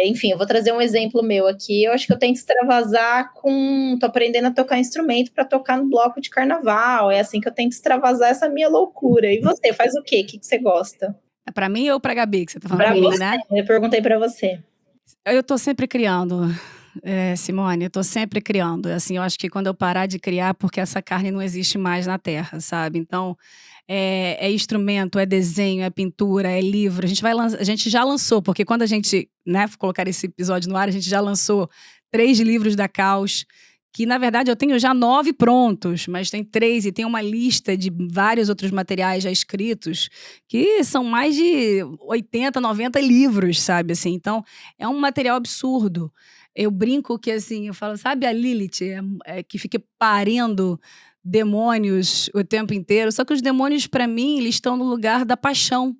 Enfim, eu vou trazer um exemplo meu aqui. Eu acho que eu tento extravasar tô aprendendo a tocar instrumento para tocar no bloco de carnaval. É assim que eu tento extravasar essa minha loucura. E você, faz o quê? O que você gosta? É para mim ou para Gabi que você tá falando Para comigo, você, né? eu perguntei para você. Eu tô sempre criando, Simone, eu tô sempre criando. Assim, eu acho que quando eu parar de criar, porque essa carne não existe mais na Terra, sabe? Então, é instrumento, é desenho, é pintura, é livro. A gente já lançou, porque quando a gente, né, colocar esse episódio no ar, a gente já lançou 3 livros da Caos, que na verdade eu tenho já 9 prontos, mas tem 3 e tem uma lista de vários outros materiais já escritos, que são mais de 80, 90 livros, sabe, assim, então é um material absurdo. Eu brinco que, assim, eu falo, sabe a Lilith, que fica parendo demônios o tempo inteiro, só que os demônios, para mim, eles estão no lugar da paixão,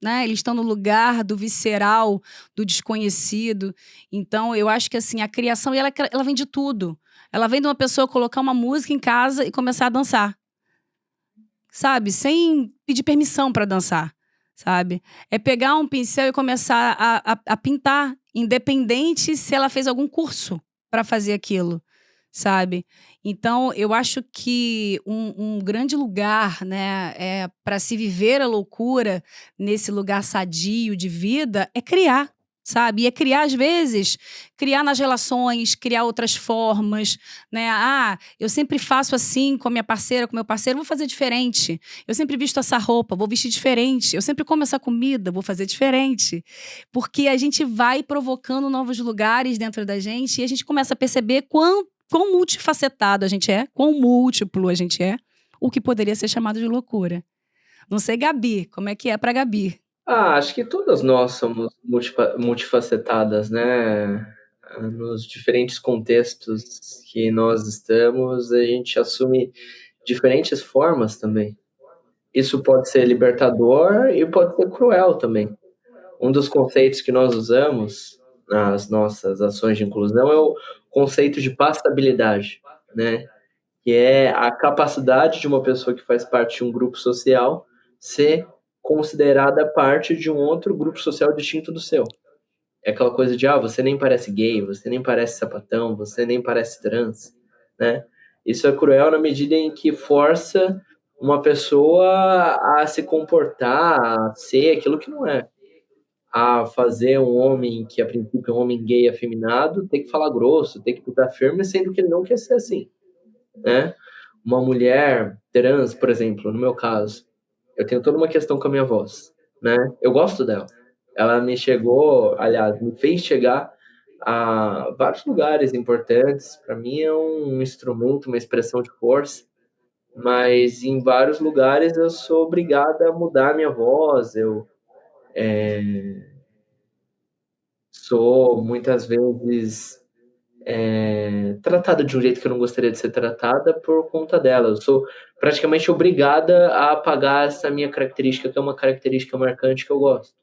né? Eles estão no lugar do visceral, do desconhecido. Então, eu acho que, assim, a criação, ela vem de tudo. Ela vem de uma pessoa colocar uma música em casa e começar a dançar, sabe? Sem pedir permissão para dançar, sabe? É pegar um pincel e começar a pintar, independente se ela fez algum curso para fazer aquilo, sabe? Então, eu acho que um grande lugar, né, para se viver a loucura nesse lugar sadio de vida é criar, sabe? E é criar, às vezes, criar nas relações, criar outras formas, né? Eu sempre faço assim com a minha parceira, com o meu parceiro, vou fazer diferente. Eu sempre visto essa roupa, vou vestir diferente. Eu sempre como essa comida, vou fazer diferente. Porque a gente vai provocando novos lugares dentro da gente e a gente começa a perceber quão multifacetado a gente é, quão múltiplo a gente é, o que poderia ser chamado de loucura. Não sei, Gabi, como é que é pra Gabi? Acho que todas nós somos multifacetadas, né? Nos diferentes contextos que nós estamos, a gente assume diferentes formas também. Isso pode ser libertador e pode ser cruel também. Um dos conceitos que nós usamos nas nossas ações de inclusão é o conceito de passabilidade, né? Que é a capacidade de uma pessoa que faz parte de um grupo social ser considerada parte de um outro grupo social distinto do seu. É aquela coisa de, você nem parece gay, você nem parece sapatão, você nem parece trans, né? Isso é cruel na medida em que força uma pessoa a se comportar, a ser aquilo que não é. A fazer um homem que, a princípio, é um homem gay afeminado, ter que falar grosso, ter que putar firme, sendo que ele não quer ser assim, né? Uma mulher trans, por exemplo, no meu caso, eu tenho toda uma questão com a minha voz, né? Eu gosto dela. Ela me fez chegar a vários lugares importantes. Para mim é um instrumento, uma expressão de força, mas em vários lugares eu sou obrigada a mudar a minha voz. Eu sou muitas vezes tratada de um jeito que eu não gostaria de ser tratada por conta dela. Eu sou praticamente obrigada a apagar essa minha característica, que é uma característica marcante que eu gosto.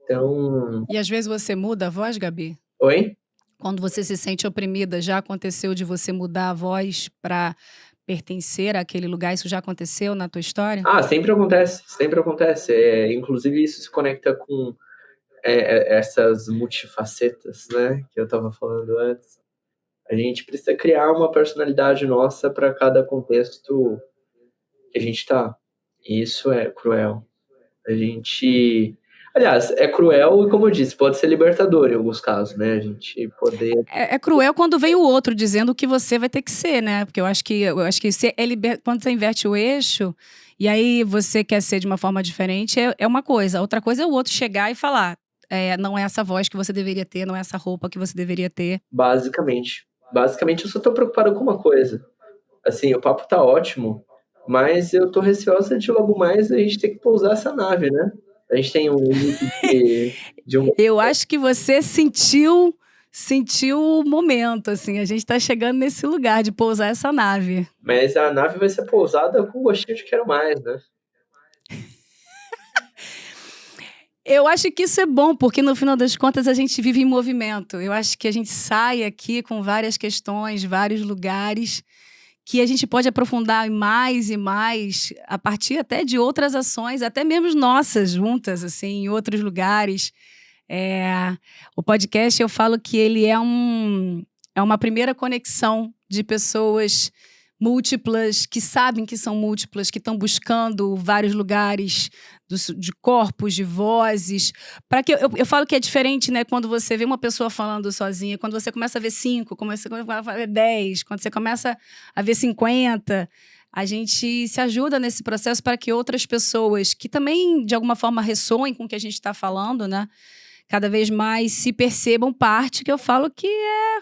Então... E às vezes você muda a voz, Gabi? Oi? Quando você se sente oprimida, já aconteceu de você mudar a voz para pertencer àquele lugar? Isso já aconteceu na tua história? Sempre acontece, sempre acontece. Inclusive isso se conecta com essas multifacetas, né, que eu estava falando antes. A gente precisa criar uma personalidade nossa para cada contexto que a gente está. Isso é cruel. Aliás, é cruel e, como eu disse, pode ser libertador em alguns casos, né? A gente poder... É cruel quando vem o outro dizendo o que você vai ter que ser, né? Porque eu acho que quando você inverte o eixo e aí você quer ser de uma forma diferente, é uma coisa. Outra coisa é o outro chegar e falar, não é essa voz que você deveria ter, não é essa roupa que você deveria ter. Basicamente, eu só tô preocupado com uma coisa. Assim, o papo tá ótimo, mas eu tô receosa de logo mais a gente ter que pousar essa nave, né? A gente tem um limite de um... Eu acho que você sentiu o momento, assim. A gente tá chegando nesse lugar de pousar essa nave. Mas a nave vai ser pousada com gostinho de quero mais, né? Eu acho que isso é bom, porque no final das contas a gente vive em movimento. Eu acho que a gente sai aqui com várias questões, vários lugares que a gente pode aprofundar mais e mais, a partir até de outras ações, até mesmo nossas, juntas, assim, em outros lugares. O podcast, eu falo que ele é uma primeira conexão de pessoas múltiplas, que sabem que são múltiplas, que estão buscando vários lugares de corpos, de vozes. Para que eu falo que é diferente, né? Quando você vê uma pessoa falando sozinha, quando você começa a ver 5, quando você começa a ver 10, quando você começa a ver 50, a gente se ajuda nesse processo para que outras pessoas que também, de alguma forma, ressoem com o que a gente está falando, né? cada vez mais se percebam parte, que eu falo que é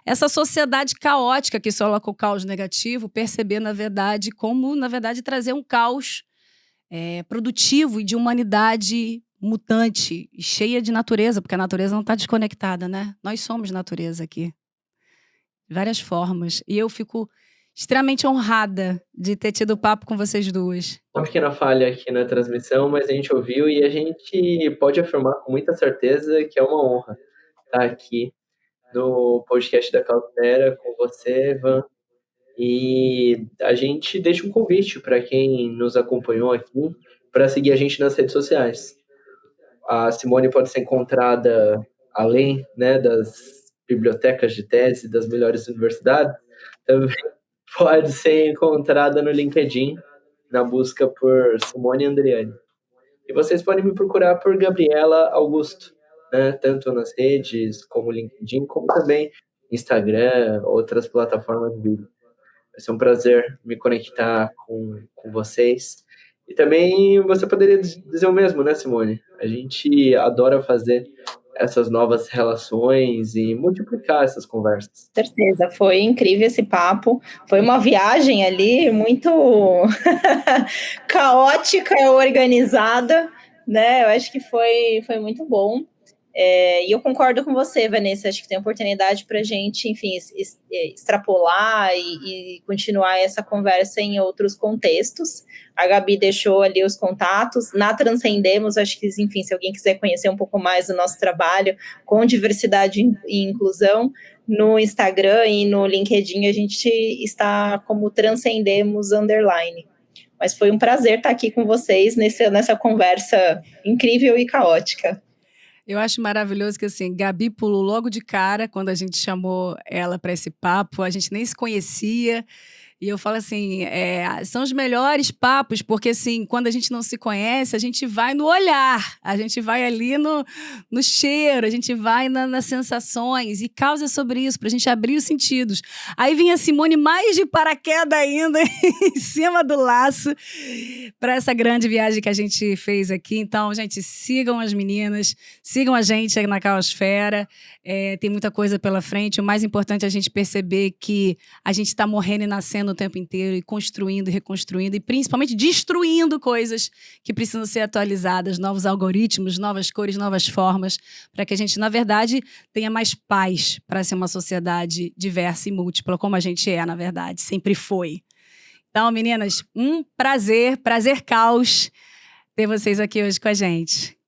essa sociedade caótica que só coloca o caos negativo, perceber, na verdade, como, na verdade, trazer um caos produtivo e de humanidade mutante e cheia de natureza, porque a natureza não está desconectada, né? Nós somos natureza aqui, de várias formas. E eu fico extremamente honrada de ter tido papo com vocês duas. Uma pequena falha aqui na transmissão, mas a gente ouviu e a gente pode afirmar com muita certeza que é uma honra estar aqui no podcast da Cautera com você, Van. E a gente deixa um convite para quem nos acompanhou aqui para seguir a gente nas redes sociais. A Simone pode ser encontrada além, né, das bibliotecas de tese das melhores universidades, também pode ser encontrada no LinkedIn na busca por Simone Andriani. E vocês podem me procurar por Gabriela Augusto, né, tanto nas redes como LinkedIn, como também Instagram, outras plataformas de vídeo. Vai ser um prazer me conectar com vocês. E também você poderia dizer o mesmo, né, Simone? A gente adora fazer essas novas relações e multiplicar essas conversas. Com certeza, foi incrível esse papo. Foi uma viagem ali muito caótica, organizada, né? Eu acho que foi muito bom. E eu concordo com você, Vanessa. Acho que tem oportunidade para a gente, enfim, extrapolar e continuar essa conversa em outros contextos. A Gabi deixou ali os contatos. Na Transcendemos, acho que, enfim, se alguém quiser conhecer um pouco mais do nosso trabalho com diversidade e inclusão, no Instagram e no LinkedIn a gente está como Transcendemos _. Mas foi um prazer estar aqui com vocês nessa conversa incrível e caótica. Eu acho maravilhoso que, assim, Gabi pulou logo de cara quando a gente chamou ela para esse papo, a gente nem se conhecia. E eu falo assim, são os melhores papos, porque assim, quando a gente não se conhece, a gente vai no olhar, a gente vai ali no cheiro, a gente vai nas sensações, e causa sobre isso, pra gente abrir os sentidos. Aí vinha a Simone mais de paraquedas ainda, em cima do laço, para essa grande viagem que a gente fez aqui. Então, gente, sigam as meninas, sigam a gente aí na Caosfera, tem muita coisa pela frente. O mais importante é a gente perceber que a gente está morrendo e nascendo o tempo inteiro, e construindo e reconstruindo, e principalmente destruindo coisas que precisam ser atualizadas, novos algoritmos, novas cores, novas formas, para que a gente, na verdade, tenha mais paz para ser uma sociedade diversa e múltipla, como a gente na verdade, sempre foi. Então, meninas, um prazer caos ter vocês aqui hoje com a gente.